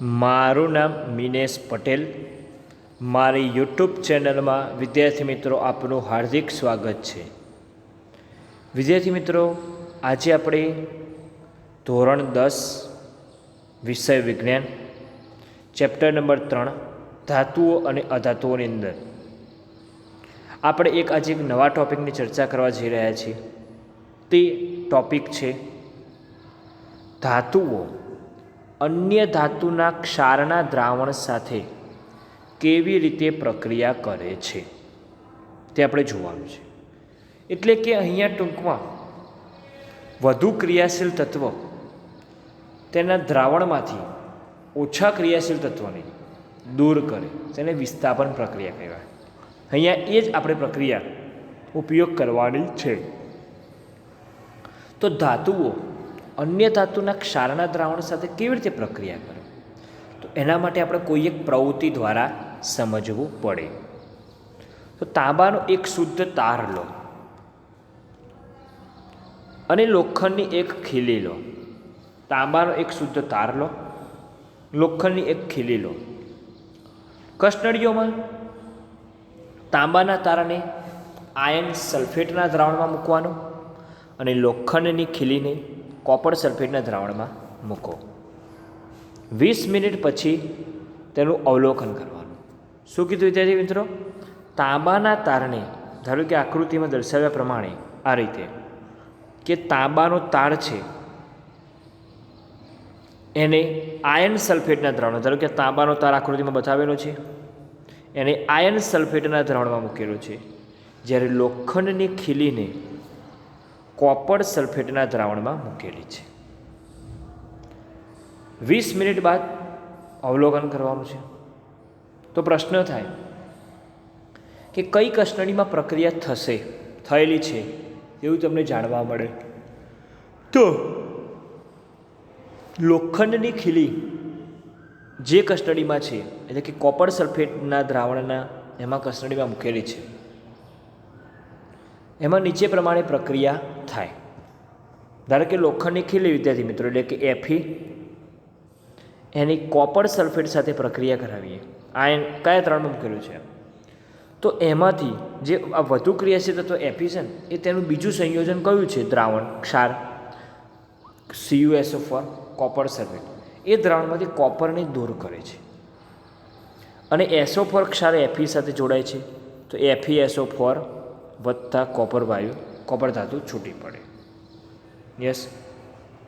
મારું નામ મિનેશ પટેલ. મારી યુટ્યુબ ચેનલમાં વિદ્યાર્થી મિત્રો આપનું હાર્દિક સ્વાગત છે. વિદ્યાર્થી મિત્રો, આજે આપણે ધોરણ 10 વિષય વિજ્ઞાન ચેપ્ટર નંબર 3 ધાતુઓ અને અધાતુઓની અંદર આપણે આજે એક નવા ટૉપિકની ચર્ચા કરવા જઈ રહ્યા છીએ. તે ટૉપિક છે ધાતુઓ અન્ય ધાતુના ક્ષારના દ્રાવણ સાથે કેવી રીતે પ્રક્રિયા કરે છે તે આપણે જોવાનું છે. એટલે કે અહીંયા ટૂંકમાં વધુ ક્રિયાશીલ તત્વ તેના દ્રાવણમાંથી ઓછા ક્રિયાશીલ તત્વને દૂર કરે, તેને વિસ્થાપન પ્રક્રિયા કહેવાય. અહીંયા એ જ આપણે પ્રક્રિયા ઉપયોગ કરવાની છે. તો ધાતુઓ અન્ય ધાતુના ક્ષારના દ્રાવણ સાથે કેવી રીતે પ્રક્રિયા કરે, તો એના માટે આપણે કોઈ એક પ્રવૃત્તિ દ્વારા સમજવું પડે. તો તાંબાનો એક શુદ્ધ તાર લો અને લોખંડની એક ખીલી લો. તાંબાનો એક શુદ્ધ તાર લો, લોખંડની એક ખીલી લો. કસનળીઓમાં તાંબાના તારને આયર્ન સલ્ફેટના દ્રાવણમાં મૂકવાનો અને લોખંડની ખીલીને કોપર સલ્ફેટના દ્રાવણમાં મૂકો. 20 મિનિટ પછી તેનું અવલોકન કરવાનું. શું કીધું વિદ્યાર્થી મિત્રો? તાંબાના તારને ધારો કે આકૃતિમાં દર્શાવ્યા પ્રમાણે આ રીતે કે તાંબાનો તાર છે એને આયર્ન સલ્ફેટના દ્રાવણ, ધારો કે તાંબાનો તાર આકૃતિમાં બતાવેલો છે, એને આયર્ન સલ્ફેટના દ્રાવણમાં મૂકેલો છે, જ્યારે લોખંડની ખીલીને કોપર સલ્ફેટના દ્રાવણમાં મૂકેલી છે. 20 મિનિટ બાદ અવલોકન કરવાનું છે. તો પ્રશ્ન થાય કે કઈ કસનળીમાં પ્રક્રિયા થયેલી છે એવું તમને જાણવા મળે. તો લોખંડની ખીલી જે કસનળીમાં છે, એટલે કે કોપર સલ્ફેટના દ્રાવણના એમાં કસનળીમાં મૂકેલી છે, એમાં નીચે પ્રમાણે પ્રક્રિયા થાય. ધારો કે લોખંડની ખીલી વિદ્યાર્થી મિત્રો, એટલે કે Fe, એની કોપર સલ્ફેટ સાથે પ્રક્રિયા કરાવીએ. આયન કયા દ્રાવણમાં મૂકેલું છે, તો એમાંથી જે આ વધુ ક્રિયાશીલ તત્વ Fe છે ને, એ તેનું બીજું સંયોજન કયું છે? દ્રાવણ ક્ષાર CuSO4 કોપર સલ્ફેટ. એ દ્રાવણમાંથી કોપરને દૂર કરે છે અને SO4 ક્ષાર Fe સાથે જોડાય છે, તો FeSO4 વત્તા કોપર વાયુ, કોપર ધાતુ છૂટી પડે. યસ,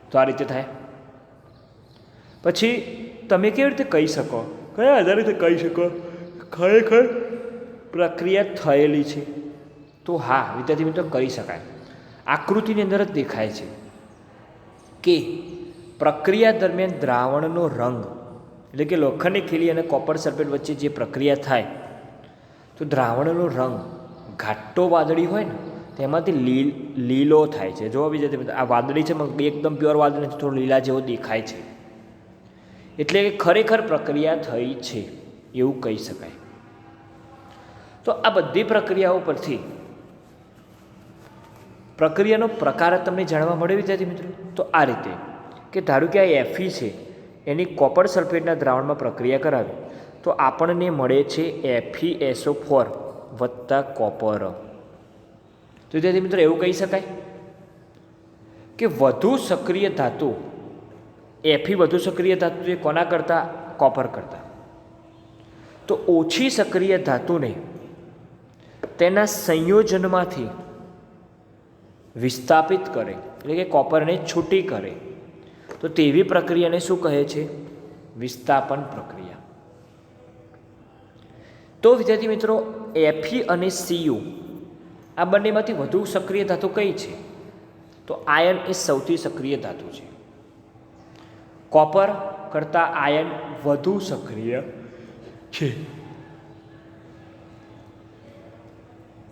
તો આ રીતે થાય. પછી તમે કેવી રીતે કહી શકો, કયા આધારે કહી શકો ખરેખર પ્રક્રિયા થયેલી છે? તો હા વિદ્યાર્થી મિત્રો, કરી શકાય. આકૃતિની અંદર જ દેખાય છે કે પ્રક્રિયા દરમિયાન દ્રાવણનો રંગ, એટલે કે લોખંડની ખીલી અને કોપર સલ્ફેટ વચ્ચે જે પ્રક્રિયા થાય, તો દ્રાવણનો રંગ ઘાટો વાદળી હોય ને તેમાંથી લીલો થાય છે. જો વિદ્યાર્થી મિત્રો, આ વાદળી છે, એકદમ પ્યોર વાદળી નથી, થોડો લીલા જેવો દેખાય છે. એટલે કે ખરેખર પ્રક્રિયા થઈ છે એવું કહી શકાય. તો આ બધી પ્રક્રિયાઓ પરથી પ્રક્રિયાનો પ્રકાર તમને જાણવા મળે વિદ્યાર્થી મિત્રો. તો આ રીતે કે ધારો કે આ Fe છે, એની કોપર સલ્ફેટના દ્રાવણમાં પ્રક્રિયા કરાવી તો આપણને મળે છે FeSO4 વત્તા કોપર. તો વિદ્યાર્થી મિત્રો, એવું કહી શકાય કે વધુ સક્રિય ધાતુ Fe વધુ સક્રિય ધાતુ છે કોના કરતાં? કોપર કરતાં. તો ઓછી સક્રિય ધાતુને તેના સંયોજનમાંથી વિસ્થાપિત કરે, એટલે કે કોપરને છૂટી કરે, તો તેવી પ્રક્રિયાને શું કહે છે? વિસ્થાપન પ્રક્રિયા. તો વિદ્યાર્થી મિત્રો, Fe અને Cu આ બંનેમાંથી વધુ સક્રિય ધાતુ કઈ છે? તો આયર્ન એ સૌથી સક્રિય ધાતુ છે. કોપર કરતાં આયર્ન વધુ સક્રિય છે.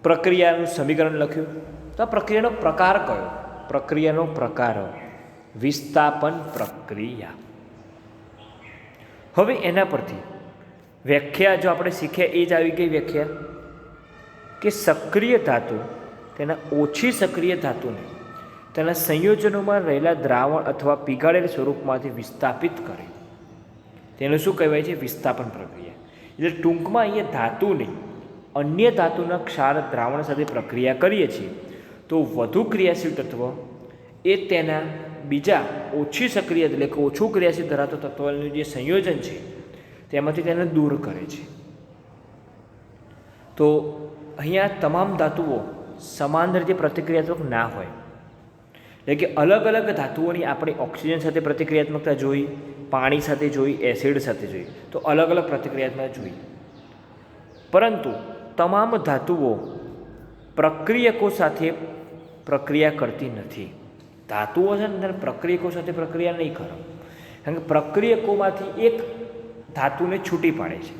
પ્રક્રિયાનું સમીકરણ લખ્યું. તો આ પ્રક્રિયાનો પ્રકાર કયો? પ્રક્રિયાનો પ્રકાર વિસ્થાપન પ્રક્રિયા. હવે એના પરથી વ્યાખ્યા જો આપણે શીખ્યા, એ જ આવી ગઈ વ્યાખ્યા કે સક્રિય ધાતુ તેના ઓછી સક્રિય ધાતુને તેના સંયોજનોમાં રહેલા દ્રાવણ અથવા પીગાળેલ સ્વરૂપમાંથી વિસ્થાપિત કરે તેને શું કહેવાય છે? વિસ્થાપન પ્રક્રિયા. એટલે ટૂંકમાં અહીંયા ધાતુને અન્ય ધાતુના ક્ષાર દ્રાવણ સાથે પ્રક્રિયા કરીએ છીએ તો વધુ ક્રિયાશીલ તત્વ એ તેના બીજા ઓછી સક્રિય એટલે કે ઓછું ક્રિયાશીલ ધરાવતા તત્વોનું જે સંયોજન છે તેમાંથી તેને દૂર કરે છે. તો અહીંયા તમામ ધાતુઓ સમાન રીતે પ્રતિક્રિયાત્મક ના હોય, એટલે કે અલગ અલગ ધાતુઓની આપણે ઓક્સિજન સાથે પ્રતિક્રિયાત્મકતા જોઈ, પાણી સાથે જોઈ, એસિડ સાથે જોઈ, તો અલગ અલગ પ્રતિક્રિયાત્મકતા જોઈ. પરંતુ તમામ ધાતુઓ પ્રક્રિયકો સાથે પ્રક્રિયા કરતી નથી. ધાતુઓ છે ને પ્રક્રિયકો સાથે પ્રક્રિયા નહીં કરો, કારણ કે પ્રક્રિયકોમાંથી એક ધાતુને છૂટી પાડે છે.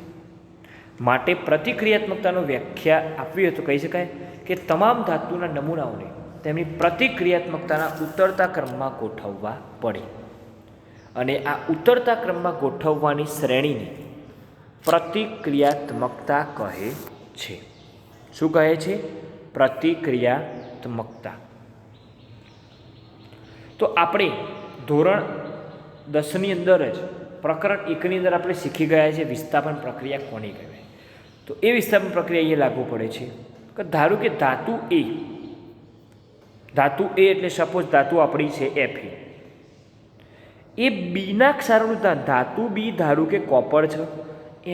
માટે પ્રતિક્રિયાત્મકતાનો વ્યાખ્યા આપવી હોય તો કહી શકાય કે તમામ ધાતુના નમૂનાઓને તેમની પ્રતિક્રિયાત્મકતાના ઉતરતા ક્રમમાં ગોઠવવા પડે, અને આ ઉતરતા ક્રમમાં ગોઠવવાની શ્રેણીને પ્રતિક્રિયાત્મકતા કહે છે. શું કહે છે? પ્રતિક્રિયાત્મકતા. તો આપણે ધોરણ 10ની અંદર જ પ્રકરણ 1ની અંદર આપણે શીખી ગયા છે વિસ્થાપન પ્રક્રિયા કોની કહેવાય. તો એ વિસ્થાપન પ્રક્રિયા અહીંયા લાગુ પડે છે કે ધારો કે ધાતુ એ એટલે સપોઝ ધાતુ આપણી છે Fe, એ બીના ક્ષારનું ધાતુ બી ધારો કે કોપર છે,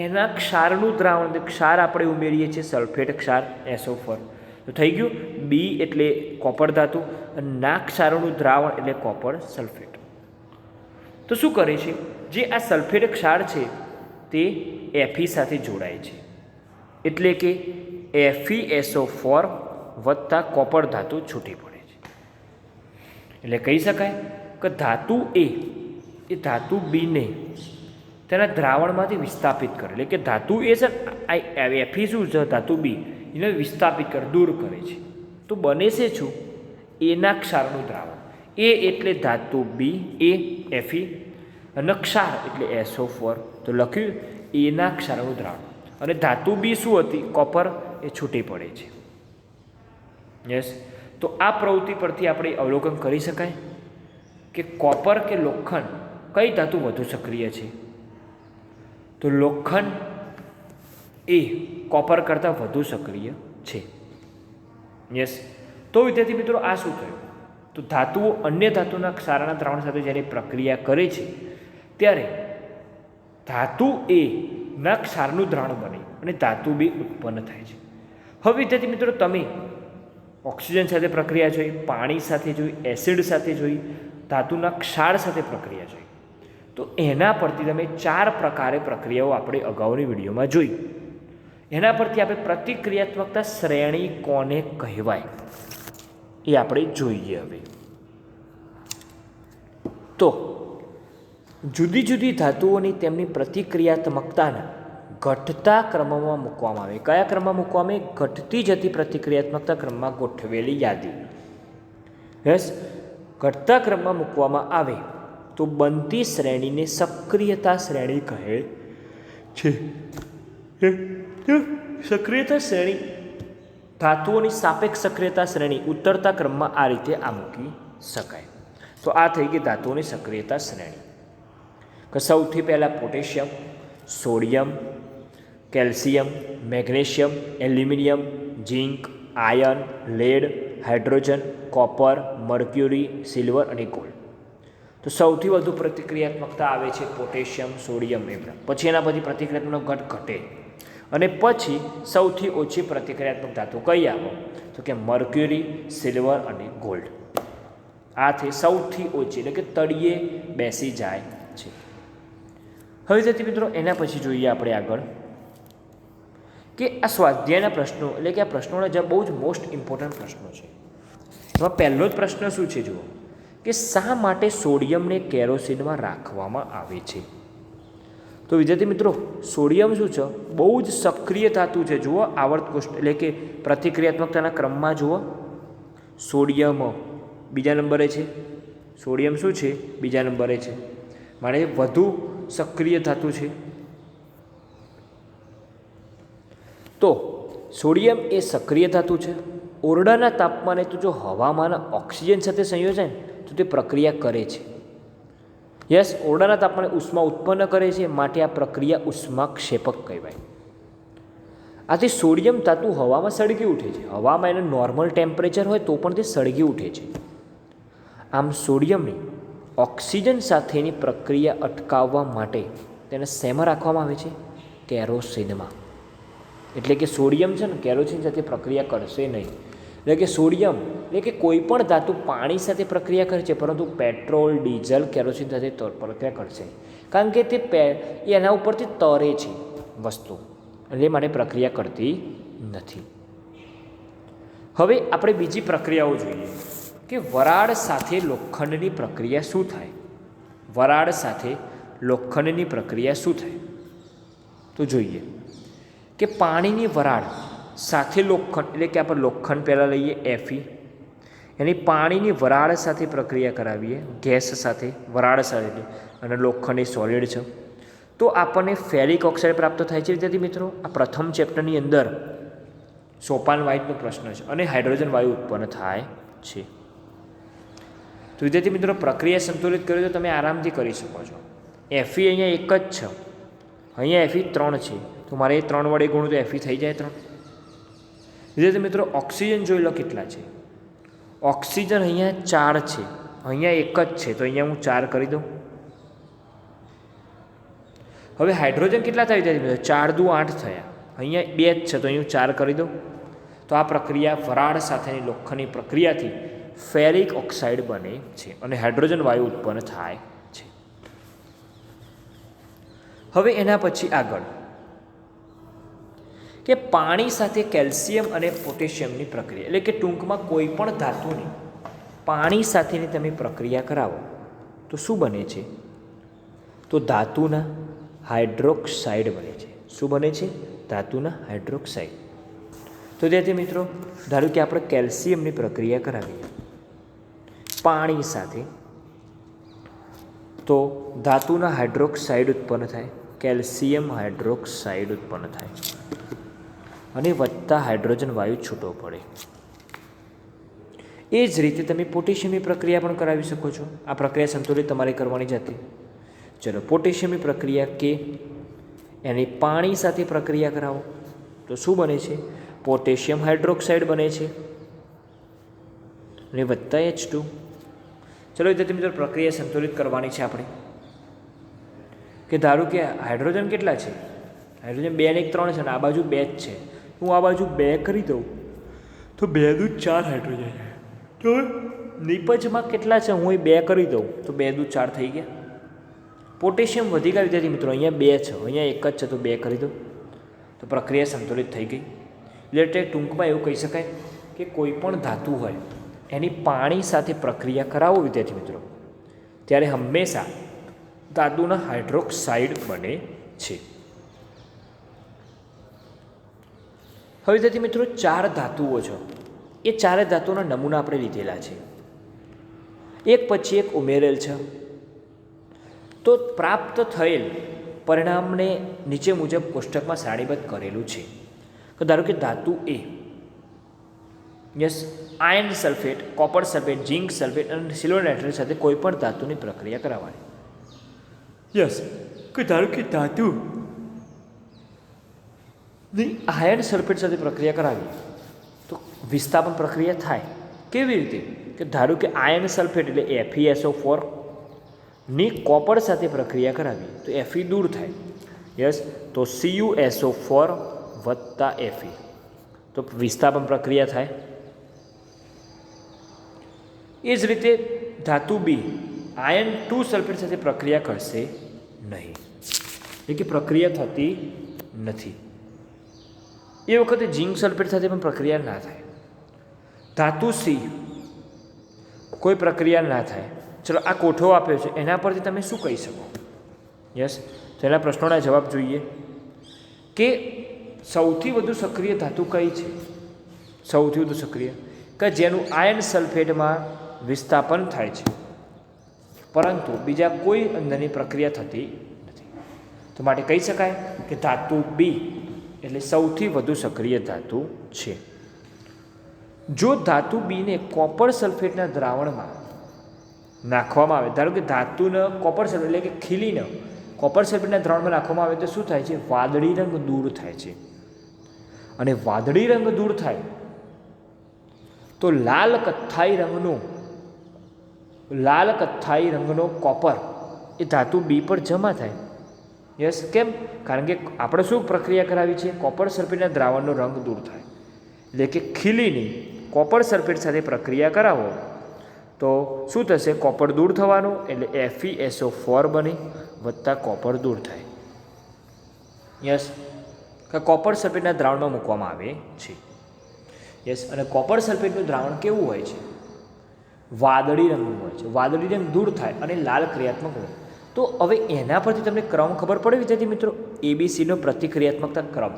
એના ક્ષારનું દ્રાવણ ક્ષાર આપણે ઉમેરીએ છીએ સલ્ફેટ ક્ષાર SO4, તો થઈ ગયું બી એટલે કોપર ધાતુ અને ના ક્ષારોનું દ્રાવણ એટલે કોપર સલ્ફેટ. તો શું કરે છે? જે આ સલ્ફેટ ક્ષાર છે તે Fe સાથે જોડાય છે, એટલે કે FeSO4 વત્તા કોપર ધાતુ છૂટી પડે છે. એટલે કહી શકાય કે ધાતુ એ ધાતુ બીને તેના દ્રાવણમાંથી વિસ્થાપિત કરે, એટલે કે ધાતુ એ છે Fe શું છે? ધાતુ બી એને વિસ્થાપિત કરે, દૂર કરે છે. તો બને છે શું? એના ક્ષારનું દ્રાવણ. એ એટલે ધાતુ બી, એ Fe, અને ક્ષાર એટલે SO4, તો લખ્યું એના ક્ષારનું દ્રાવણ. અને ધાતુ બી શું હતી? કોપર, એ છૂટી પડે છે. યસ. તો આ પ્રવૃત્તિ પરથી આપણે અવલોકન કરી શકાય કે કોપર કે લોખંડ કઈ ધાતુ વધુ સક્રિય છે? તો લોખંડ એ કોપર કરતાં વધુ સક્રિય છે. યસ. તો વિદ્યાર્થી મિત્રો આ શું થયું? તો ધાતુઓ અન્ય ધાતુના ક્ષારના દ્રાવણ સાથે જ્યારે પ્રક્રિયા કરે છે ત્યારે ધાતુ એ ના ક્ષારનું દ્રાવણ બને અને ધાતુ બી ઉત્પન્ન થાય છે. હવે વિદ્યાર્થી મિત્રો તમે ઓક્સિજન સાથે પ્રક્રિયા જોઈ, પાણી સાથે જોઈ, એસિડ સાથે જોઈ, ધાતુના ક્ષાર સાથે પ્રક્રિયા જોઈ. તો એના પરથી તમે 4 પ્રકારે પ્રક્રિયાઓ આપણે અગાઉની વિડીયોમાં જોઈ. એના પરથી આપણે પ્રતિક્રિયાત્મકતા શ્રેણી કોને કહેવાય એ આપણે જોઈએ. હવે તો જુદી જુદી ધાતુઓની તેમની પ્રતિક્રિયાત્મકતાના ઘટતા ક્રમમાં મૂકવામાં આવે. કયા ક્રમમાં મૂકવામાં આવે? ઘટતી જતી પ્રતિક્રિયાત્મકતા ક્રમમાં ગોઠવેલી યાદી. યસ. ઘટતા ક્રમમાં મૂકવામાં આવે તો બનતી શ્રેણીને સક્રિયતા શ્રેણી કહે છે. સક્રિયતા શ્રેણી ધાતુઓની સાપેક્ષ સક્રિયતા શ્રેણી ઉતરતા ક્રમમાં આ રીતે આ મૂકી શકાય. તો આ થઈ ગઈ ધાતુઓની સક્રિયતા શ્રેણી. કે સૌથી પહેલાં potassium, sodium, calcium, magnesium, aluminium, zinc, iron, lead, hydrogen, copper, mercury, silver અને ગોલ્ડ. તો સૌથી વધુ પ્રતિક્રિયાત્મકતા આવે છે પોટેશિયમ, સોડિયમ, એમના. પછી એના પછી પ્રતિક્રિયાત્મક ઘટ ઘટે અને પછી સૌથી ઓછી પ્રતિક્રિયાત્મક ધાતુ કઈ આવો? તો કે મર્ક્યુરી, સિલ્વર અને ગોલ્ડ. આથી સૌથી ઓછી એટલે કે તળિયે બેસી જાય છે. હવે તેથી મિત્રો એના પછી જોઈએ આપણે આગળ કે આ સ્વાધ્યાયના પ્રશ્નો, એટલે કે આ પ્રશ્નોના જે બહુ જ મોસ્ટ ઇમ્પોર્ટન્ટ પ્રશ્નો છે. એમાં પહેલો જ પ્રશ્ન શું છે જુઓ કે શા માટે સોડિયમને કેરોસીનમાં રાખવામાં આવે છે? તો વિદ્યાર્થી મિત્રો સોડિયમ શું છે? બહુ જ સક્રિય ધાતુ છે. જુઓ આવર્ત કોષ્ટક એટલે કે પ્રતિક્રિયાત્મકતાના ક્રમમાં જુઓ સોડિયમ બીજા નંબરે છે. સોડિયમ શું છે? બીજા નંબરે છે. માટે વધુ સક્રિય ધાતુ છે. તો સોડિયમ એ સક્રિય ધાતુ છે. ઓરડાના તાપમાને તો જો હવામાન ઓક્સિજન સાથે સંયોજાય તો તે પ્રક્રિયા કરે છે. યસ, ઓરડાના તાપમાને ઉષ્મા ઉત્પન્ન કરે છે, માટે આ પ્રક્રિયા ઉષ્માક્ષેપક કહેવાય. આથી સોડિયમ ધાતુ હવામાં સળગી ઉઠે છે. હવામાં એનું નોર્મલ ટેમ્પરેચર હોય તો પણ તે સળગી ઉઠે છે. આમ સોડિયમની ઓક્સિજન સાથેની પ્રક્રિયા અટકાવવા માટે તેને શેમાં રાખવામાં આવે છે? કેરોસીનમાં. એટલે કે સોડિયમ છે ને કેરોસીન સાથે પ્રક્રિયા કરશે નહીં. એટલે કે સોડિયમ એટલે કે કોઈ પણ ધાતુ પાણી સાથે પ્રક્રિયા કરે છે, પરંતુ પેટ્રોલ, ડીઝલ, કેરોસીન સાથે પ્રક્રિયા કરશે, કારણ કે તે એના ઉપરથી તરે છે વસ્તુ, એટલે માટે પ્રક્રિયા કરતી નથી. હવે આપણે બીજી પ્રક્રિયાઓ જોઈએ કે વરાળ સાથે લોખંડની પ્રક્રિયા શું થાય. વરાળ સાથે લોખંડની પ્રક્રિયા શું થાય તો જોઈએ કે પાણીની વરાળ સાથે લોખંડ, એટલે કે આપણે લોખંડ પહેલાં લઈએ Fe, એની પાણીની વરાળ સાથે પ્રક્રિયા કરાવીએ, ગેસ સાથે વરાળ સાથે, અને લોખંડ એ સોલિડ છે, તો આપણને ફેરિક ઓક્સાઇડ પ્રાપ્ત થાય છે. વિદ્યાર્થી મિત્રો, આ પ્રથમ ચેપ્ટરની અંદર સોપાન વાયુનો પ્રશ્ન છે અને હાઇડ્રોજન વાયુ ઉત્પન્ન થાય છે. તો વિદ્યાર્થી મિત્રો, પ્રક્રિયા સંતુલિત કરી તો તમે આરામથી કરી શકો છો. Fe અહીંયા એક જ છે, અહીંયા Fe 3 છે, તો મારે 3 વડે ગુણું તો Fe થઈ જાય 3. વિદ્યાર્થી મિત્રો, ઓક્સિજન જોઈ લો કેટલા છે. ઓક્સિજન અહીંયા 4 છે, અહીંયા એક જ છે, તો અહીંયા હું 4 કરી દઉં. હવે હાઇડ્રોજન કેટલા થાય વિદ્યાર્થી મિત્રો? 4 દુ 8 થયા, અહીંયા 2 જ છે, તો અહીં 4 કરી દઉં. તો આ પ્રક્રિયા વરાળ સાથેની લોખંડની પ્રક્રિયાથી ફેરિક ઓક્સાઇડ બને છે અને હાઇડ્રોજન વાયુ ઉત્પન્ન થાય છે. હવે એના પછી આગળ કે પાણી સાથે કેલ્શિયમ અને પોટેશિયમની પ્રક્રિયા, એટલે કે ટૂંકમાં કોઈ પણ ધાતુની પાણી સાથેની તમે પ્રક્રિયા કરાવો તો શું બને છે? તો ધાતુના હાઇડ્રોક્સાઇડ બને છે. શું બને છે? ધાતુના હાઇડ્રોક્સાઇડ. તો ત્યાંથી મિત્રો, ધારો કે આપણે કેલ્શિયમની પ્રક્રિયા કરાવીએ પાણી સાથે, તો ધાતુના હાઇડ્રોક્સાઇડ ઉત્પન્ન થાય, કેલ્શિયમ હાઇડ્રોક્સાઇડ ઉત્પન્ન થાય અને વત્તા હાઇડ્રોજન વાયુ છૂટો પડે. એ જ રીતે તમે પોટેશિયમની પ્રક્રિયા પણ કરાવી શકો છો. આ પ્રક્રિયા સંતુલિત તમારે કરવાની જ હતી. ચલો, પોટેશિયમની પ્રક્રિયા કે એની પાણી સાથે પ્રક્રિયા કરાવો તો શું બને છે? પોટેશિયમ હાઇડ્રોક્સાઇડ બને છે અને વત્તા H2. ચલો વિદ્યાર્થી મિત્રો, પ્રક્રિયા સંતુલિત કરવાની છે આપણે. કે ધારો કે હાઇડ્રોજન કેટલા છે? હાઇડ્રોજન 2 ને 1 3 છે અને આ બાજુ 2 જ છે. હું આ બાજુ 2 કરી દઉં તો 2 દુ 4 હાઇડ્રોજન. તો નિપજમાં કેટલા છે? હું 2 કરી દઉં તો 2 દુ 4 થઈ ગયા. પોટેશિયમ વધી ગયા વિદ્યાર્થી મિત્રો, અહીંયા 2 છે, અહીંયા 1 જ છે, તો 2 કરી દો તો પ્રક્રિયા સંતુલિત થઈ ગઈ. એટલે ટૂંકમાં એવું કહી શકાય કે કોઈ પણ ધાતુ હોય એની પાણી સાથે પ્રક્રિયા કરાવો વિદ્યાર્થી મિત્રો, ત્યારે હંમેશા ધાતુના હાઇડ્રોક્સાઇડ બને છે. હવે વિદ્યાર્થી મિત્રો, 4 ધાતુઓ છે, એ 4 ધાતુઓના નમૂના આપણે લીધેલા છે, એક પછી એક ઉમેરેલ છે. તો પ્રાપ્ત થયેલ પરિણામને નીચે મુજબ કોષ્ટકમાં સારણીબદ્ધ કરેલું છે. તો ધારો કે ધાતુ A, yes, iron sulphate, copper sulphate, zinc sulphate અને સિલ્વર નાઇટ્રેટ સાથે કોઈ પણ ધાતુની પ્રક્રિયા કરાવવાની. યસ, કે ધારો કે ધાતુ આયર્ન સલ્ફેટ સાથે પ્રક્રિયા કરાવી તો વિસ્થાપન પ્રક્રિયા થાય. કેવી રીતે? કે ધારો કે આયર્ન સલ્ફેટ એટલે FeSO4 ની કોપર સાથે પ્રક્રિયા કરાવી તો Fe દૂર થાય. યસ, તો CuSO4 વત્તા Fe, તો વિસ્થાપન પ્રક્રિયા થાય. એ જ રીતે ધાતુ B આયર્ન 2 સલ્ફેટ સાથે પ્રક્રિયા કરશે નહીં, એટલે કે પ્રક્રિયા થતી નથી. એ વખતે ઝિંક સલ્ફેટ સાથે પણ પ્રક્રિયા ના થાય. ધાતુ C કોઈ પ્રક્રિયા ના થાય. ચલો, આ કોઠો આપ્યો છે, એના પરથી તમે શું કહી શકો? યસ, તો એના પ્રશ્નોના જવાબ જોઈએ કે સૌથી વધુ સક્રિય ધાતુ કઈ છે? સૌથી વધુ સક્રિય કે જેનું આયર્ન સલ્ફેટમાં વિસ્થાપન થાય છે પરંતુ બીજા કોઈ અંદરની પ્રક્રિયા થતી નથી. તો માટે કહી શકાય કે ધાતુ B એટલે સૌથી વધુ સક્રિય ધાતુ છે. જો ધાતુ બીને કોપર સલ્ફેટના દ્રાવણમાં નાખવામાં આવે, ધારો કે ધાતુને કોપર સલ્ફેટ એટલે કે ખીલીને કોપર સલ્ફેટના દ્રાવણમાં નાખવામાં આવે તો શું થાય છે? વાદળી રંગ દૂર થાય છે. અને વાદળી રંગ દૂર થાય તો લાલ કથ્થાઈ રંગનો કોપર એ ધાતુ બી પર જમા થાય. યસ, કેમ? કારણ કે આપણે શું પ્રક્રિયા કરાવી છે? કોપર સલ્ફેટના દ્રાવણનો રંગ દૂર થાય, એટલે કે ખીલીની કોપર સલ્ફેટ સાથે પ્રક્રિયા કરાવો તો શું થશે? કોપર દૂર થવાનું, એટલે FeSO4 બને વત્તા કોપર દૂર થાય. યસ, કોપર સલ્ફેટના દ્રાવણમાં મૂકવામાં આવે છે. યસ, અને કોપર સલ્ફેટનું દ્રાવણ કેવું હોય છે? વાદળી રંગનું હોય છે. વાદળી રંગ દૂર થાય અને લાલ ક્રિયાત્મક હોય. તો હવે એના પરથી તમને ક્રમ ખબર પડે વિદ્યાર્થી મિત્રો? ABCનો પ્રતિક્રિયાત્મકતા ક્રમ,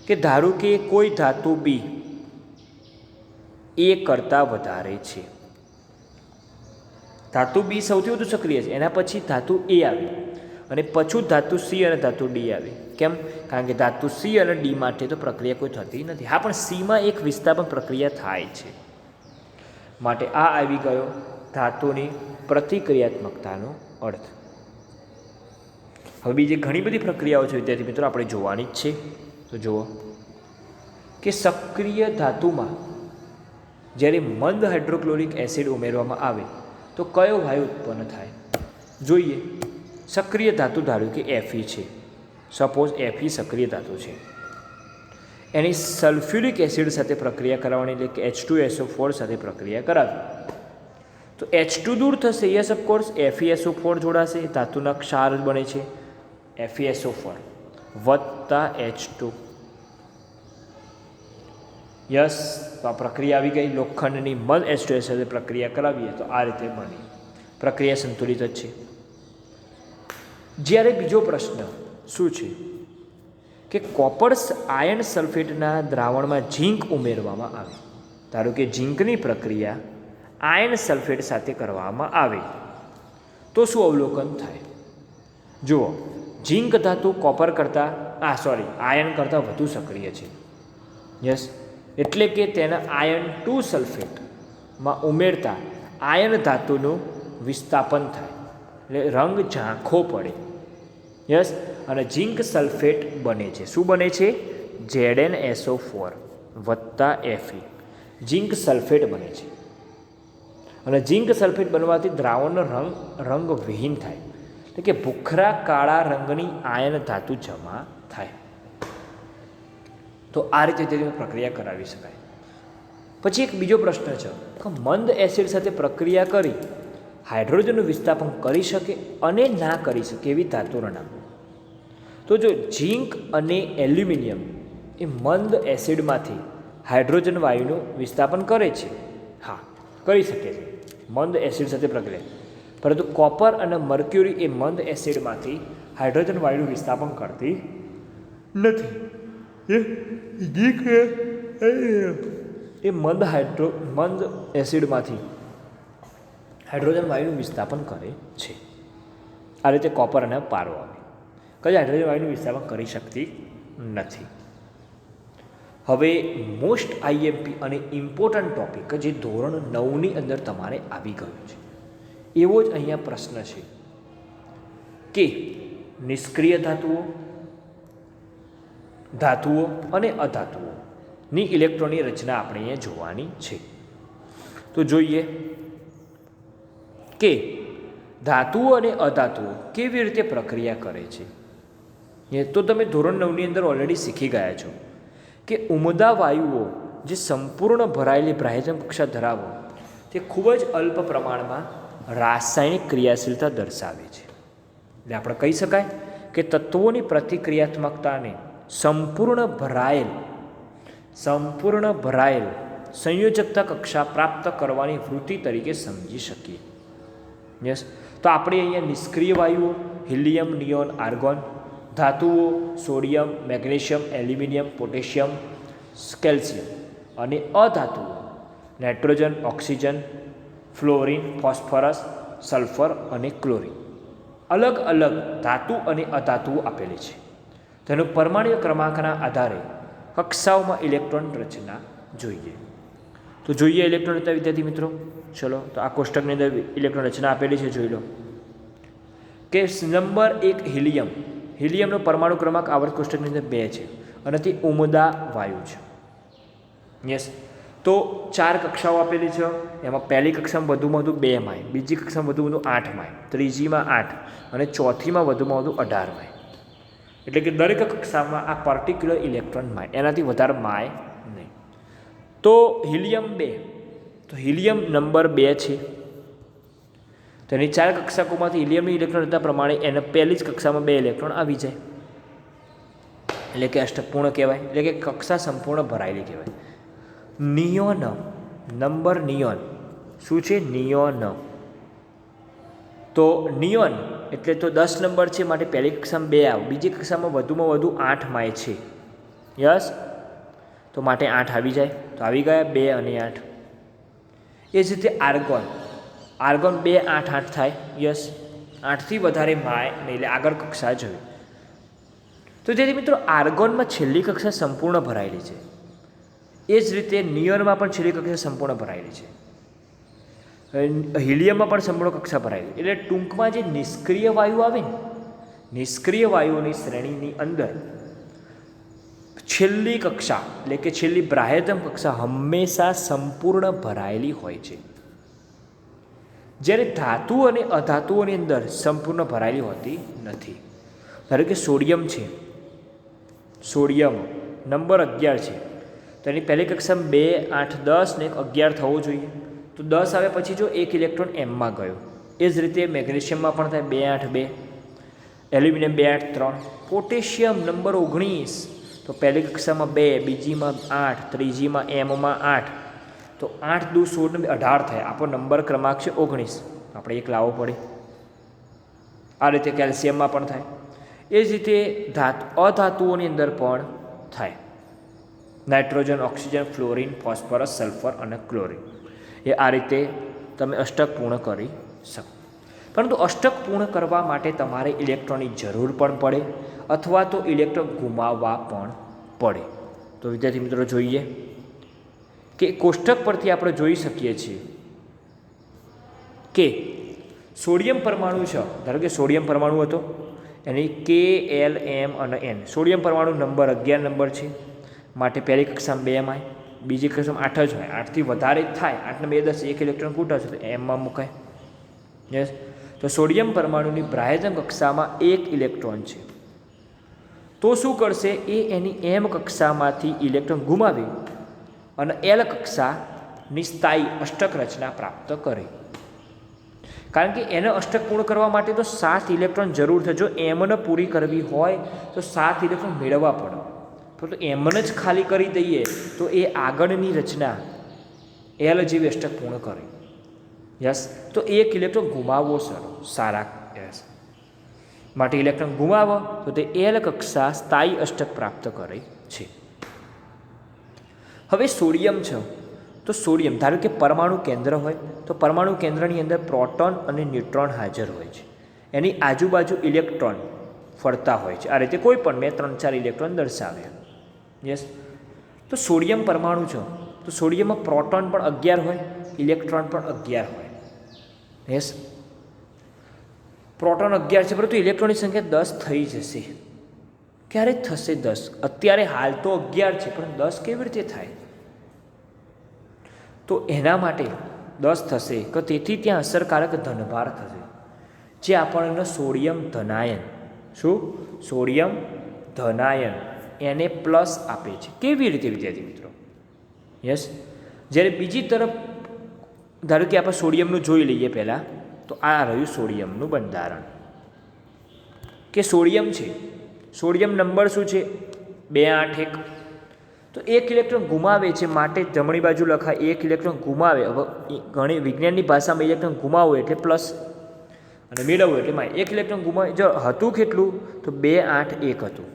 કે ધારો કે કોઈ ધાતુ બી એ કરતાં વધારે છે, ધાતુ બી સૌથી વધુ સક્રિય છે, એના પછી ધાતુ એ આવી અને પછી ધાતુ સી અને ધાતુ ડી આવી. કેમ? કારણ કે ધાતુ સી અને ડી માટે તો પ્રક્રિયા કોઈ થતી નથી. હા, પણ સીમાં એક વિસ્થાપન પ્રક્રિયા થાય છે. માટે આ આવી ગયો ધાતુની પ્રતિક્રિયાત્મકતાનો અર્થ. હવે બીજી ઘણી બધી પ્રક્રિયાઓ છે વિદ્યાર્થી મિત્રો, આપણે જોવાની જ છે. તો જુઓ કે સક્રિય ધાતુમાં જ્યારે મંદ હાઇડ્રોક્લોરિક એસિડ ઉમેરવામાં આવે તો કયો વાયુ ઉત્પન્ન થાય? જોઈએ. સક્રિય ધાતુ ધાર્યું કે Fe છે, સપોઝ Fe સક્રિય ધાતુ છે, એની સલ્ફ્યુરિક એસિડ સાથે પ્રક્રિયા કરાવવાની, એટલે કે H2SO4 સાથે પ્રક્રિયા કરાવી તો H2 દૂર થશે. યસ, ઓફકોર્સ FeSO4 જોડાશે, ધાતુના ક્ષાર બને છે FeSO4 વત્તા H2. યસ, તો આ પ્રક્રિયા આવી ગઈ. લોખંડની મંદ H2S સાથે પ્રક્રિયા કરાવીએ તો આ રીતે બની. પ્રક્રિયા સંતુલિત જ છે. જ્યારે બીજો પ્રશ્ન શું છે કે કોપર આયર્ન સલ્ફેટના દ્રાવણમાં ઝીંક ઉમેરવામાં આવે, ધારો કે ઝીંકની પ્રક્રિયા આયર્ન સલ્ફેટ સાથે કરવામાં આવે તો શું અવલોકન થાય? જુઓ, ઝીંક ધાતુ કોપર કરતાં આયર્ન કરતાં વધુ સક્રિય છે. યસ, એટલે કે તેના આયર્ન 2 સલ્ફેટમાં ઉમેરતા આયર્ન ધાતુનું વિસ્થાપન થાય, એટલે રંગ ઝાંખો પડે. યસ, અને ઝીંક સલ્ફેટ બને છે. શું બને છે? ZnSO4 વત્તા Fe. ઝીંક સલ્ફેટ બને છે અને ઝીંક સલ્ફેટ બનવાથી દ્રાવણનો રંગ વિહીન થાય, એટલે કે ભૂખરા કાળા રંગની આયર્ન ધાતુ જમા થાય. તો આ રીતે તેની પ્રક્રિયા કરાવી શકાય. પછી એક બીજો પ્રશ્ન છે કે મંદ એસિડ સાથે પ્રક્રિયા કરી હાઇડ્રોજનનું વિસ્થાપન કરી શકે અને ના કરી શકે એવી ધાતુના નામ. તો જો ઝીંક અને એલ્યુમિનિયમ એ મંદ એસિડમાંથી હાઇડ્રોજન વાયુનું વિસ્થાપન કરે છે. હા, કરી શકે છે મંદ એસિડ સાથે પ્રક્રિયા. પરંતુ કોપર અને મર્ક્યુરી એ મંદ એસિડમાંથી હાઇડ્રોજન વાયુનું વિસ્થાપન કરતી નથી. એ મંદ એસિડમાંથી હાઇડ્રોજન વાયુનું વિસ્થાપન કરે છે. આ રીતે કોપર અને પારો આવે, કઈ હાઇડ્રોજન વાયુનું વિસ્થાપન કરી શકતી નથી. હવે મોસ્ટ IMP અને ઇમ્પોર્ટન્ટ ટોપિક જે ધોરણ 9ની અંદર તમારે આવી ગયો છે એવો જ અહીંયા પ્રશ્ન છે કે નિષ્ક્રિય ધાતુઓ અને અધાતુઓની ઇલેક્ટ્રોનની રચના આપણે અહીંયા જોવાની છે. તો જોઈએ કે ધાતુઓ અને અધાતુઓ કેવી રીતે પ્રક્રિયા કરે છે. તો તમે ધોરણ 9ની અંદર ઓલરેડી શીખી ગયા છો કે ઉમદા વાયુઓ જે સંપૂર્ણ ભરાયેલી બ્રાયઝમ કક્ષા ધરાવો તે ખૂબ જ અલ્પ પ્રમાણમાં રાસાયણિક ક્રિયાશીલતા દર્શાવે છે. એટલે આપણે કહી શકાય કે તત્વોની પ્રતિક્રિયાત્મકતાને સંપૂર્ણ ભરાયેલ સંયોજકતા કક્ષા પ્રાપ્ત કરવાની વૃત્તિ તરીકે સમજી શકીએ. યસ, તો આપણે અહીંયા નિષ્ક્રિય વાયુઓ હિલિયમ, નિયોન, આર્ગોન, ધાતુઓ sodium, magnesium, aluminium, potassium, calcium અને અધાતુઓ nitrogen, oxygen, fluorine, phosphorus, sulphur અને ક્લોરિન અલગ અલગ ધાતુ અને અધાતુઓ આપેલી છે. તેનું પરમાણ્વીય ક્રમાંકના આધારે કક્ષાઓમાં ઇલેક્ટ્રોન રચના જોઈએ. તો જોઈએ ઇલેક્ટ્રોન રચના વિદ્યાર્થી મિત્રો. ચલો તો આ કોષ્ટકની અંદર ઇલેક્ટ્રોન રચના આપેલી છે, જોઈ લો કે નંબર 1 હિલિયમ. હિલિયમનો પરમાણુ ક્રમાંક આવર્ત કોષ્ટકની અંદર 2 છે અને તે ઉમદા વાયુ છે. યસ, તો 4 કક્ષાઓ આપેલી છે. એમાં પહેલી કક્ષામાં વધુમાં વધુ 2 માય, બીજી કક્ષામાં વધુ વધુ 8 માય, ત્રીજીમાં 8 અને ચોથીમાં વધુમાં વધુ 18 માય. એટલે કે દરેક કક્ષામાં આ પર્ટિક્યુલર ઇલેક્ટ્રોન માય, એનાથી વધારે માય નહીં. તો હિલિયમ 2, તો હિલિયમ નંબર 2 છે. તેની 4 કક્ષાઓમાંથી હિલિયમની ઇલેક્ટ્રોન રચના પ્રમાણે એને પહેલી જ કક્ષામાં 2 ઇલેક્ટ્રોન આવી જાય, એટલે કે અષ્ટકપૂર્ણ કહેવાય, એટલે કે કક્ષા સંપૂર્ણ ભરાયેલી કહેવાય. નિયોન નંબર નિયોન શું છે? નિયોન. તો નિયોન એટલે તો 10 નંબર છે, માટે પહેલી કક્ષામાં 2 આવે, બીજી કક્ષામાં વધુમાં વધુ 8 માય છે. યસ, તો માટે 8 આવી જાય, તો આવી ગયા 2 અને 8. એ જ રીતે આર્ગોન, આર્ગોન 2 8 8 થાય. યસ, 8થી વધારે માય નહીં, એટલે આગળ કક્ષા જોઈ. તો જેથી મિત્રો આર્ગોનમાં છેલ્લી કક્ષા સંપૂર્ણ ભરાયેલી છે. એ જ રીતે નિયોનમાં પણ છેલ્લી કક્ષા સંપૂર્ણ ભરાયેલી છે. હિલિયમમાં પણ સંપૂર્ણ કક્ષા ભરાયેલી. એટલે ટૂંકમાં જે નિષ્ક્રિય વાયુ આવે ને, નિષ્ક્રિય વાયુઓની શ્રેણીની અંદર છેલ્લી કક્ષા એટલે કે છેલ્લી બ્રાહ્યતમ કક્ષા હંમેશા સંપૂર્ણ ભરાયેલી હોય છે, જ્યારે ધાતુ અને અધાતુઓની અંદર સંપૂર્ણ ભરાયેલી હોતી નથી. ધારો કે સોડિયમ છે, સોડિયમ નંબર 11 છે, તો એની પહેલી કક્ષામાં 2 8 10 ને 11 થવો જોઈએ. તો 10 આવે પછી જો એક ઇલેક્ટ્રોન એમમાં ગયો. એ જ રીતે મેગ્નેશિયમમાં પણ થાય 2 8 2, એલ્યુમિનિયમ 2 8 3. પોટેશિયમ નંબર 19, તો પહેલી કક્ષામાં 2, બીજીમાં 8, ત્રીજીમાં એમમાં 8, તો 8 દુ 16 ને 18 થાય. આપણો નંબર ક્રમાંક છે 19, આપણે એક લાવવો પડે. આ રીતે કેલ્શિયમમાં પણ થાય. એ જ રીતે અધાતુઓની અંદર પણ થાય. Nitrogen, oxygen, fluorine, phosphorus, sulphur અને ક્લોરિન. એ આ રીતે તમે અષ્ટક પૂર્ણ કરી શકો. પરંતુ અષ્ટક પૂર્ણ કરવા માટે તમારે ઇલેક્ટ્રોનની જરૂર પણ પડે અથવા તો ઇલેક્ટ્રોન ગુમાવવા પણ પડે. તો વિદ્યાર્થી મિત્રો જોઈએ કે કોષ્ટક પરથી આપણે જોઈ શકીએ છીએ કે સોડિયમ પરમાણુ છે. ધારો કે સોડિયમ પરમાણુ હતો, એની K L M અને N. સોડિયમ પરમાણુ નંબર 11 નંબર છે, માટે પહેલી કક્ષામાં 2 માય, બીજી કક્ષામાં 8 જ હોય. 8થી વધારે જ થાય, 8 ને 2 10, એક ઇલેક્ટ્રોન ખૂટશે તો એમમાં મુકાય. યસ, તો સોડિયમ પરમાણુની બ્રાહ્યતમ કક્ષામાં 1 ઇલેક્ટ્રોન છે. તો શું કરશે? એ એની M કક્ષામાંથી ઇલેક્ટ્રોન ગુમાવી અને L કક્ષાની સ્થાયી અષ્ટક રચના પ્રાપ્ત કરે. કારણ કે એને અષ્ટક પૂર્ણ કરવા માટે તો 7 ઇલેક્ટ્રોન જરૂર છે. જો એમને પૂરી કરવી હોય તો 7 ઇલેક્ટ્રોન મેળવવા પડે. પરંતુ એમને જ ખાલી કરી દઈએ તો એ આગળની રચના એલ જેવી અષ્ટક પૂર્ણ કરે. યસ, તો એક ઇલેક્ટ્રોન ગુમાવવો સારા. યસ, માટે ઇલેક્ટ્રોન ગુમાવો તો તે એલ કક્ષા સ્થાયી અષ્ટક પ્રાપ્ત કરે છે. હવે સોડિયમ છે, તો સોડિયમ ધારો કે પરમાણુ કેન્દ્ર હોય, તો પરમાણુ કેન્દ્રની અંદર પ્રોટોન અને ન્યુટ્રોન હાજર હોય છે. એની આજુબાજુ ઇલેક્ટ્રોન ફરતા હોય છે. આ રીતે કોઈ પણ મેં 3-4 ઇલેક્ટ્રોન દર્શાવ્યા. યસ, તો સોડિયમ પરમાણુ છે, તો સોડિયમમાં પ્રોટોન પણ 11 હોય, ઇલેક્ટ્રોન પણ 11 હોય. યસ, પ્રોટોન 11 છે, પરંતુ ઇલેક્ટ્રોનની સંખ્યા 10 થઈ જશે. ક્યારે થશે 10? અત્યારે હાલ તો 11 છે, પણ 10 કેવી રીતે થાય? તો એના માટે 10 થશે કે તેથી ત્યાં અસરકારક ધનભાર થશે, જે આપણને સોડિયમ ધનાયન, શું સોડિયમ ધનાયન એને પ્લસ આપે છે. કેવી રીતે વિદ્યાર્થી મિત્રો? યસ, જ્યારે બીજી તરફ ધારો કે આપણે સોડિયમનું જોઈ લઈએ પહેલાં, તો આ રહ્યું સોડિયમનું બંધારણ કે સોડિયમ છે. સોડિયમ નંબર શું છે? 2 8 1. તો એક ઇલેક્ટ્રોન ગુમાવે છે, માટે જમણી બાજુ લખાય એક ઇલેક્ટ્રોન ગુમાવે. હવે ઘણી વિજ્ઞાનની ભાષામાં ઇલેક્ટ્રોન ગુમાવવું એટલે પ્લસ અને મેળવવું એટલે માય. એક ઇલેક્ટ્રોન ગુમાવે, જો હતું કેટલું તો 2 8 1 હતું.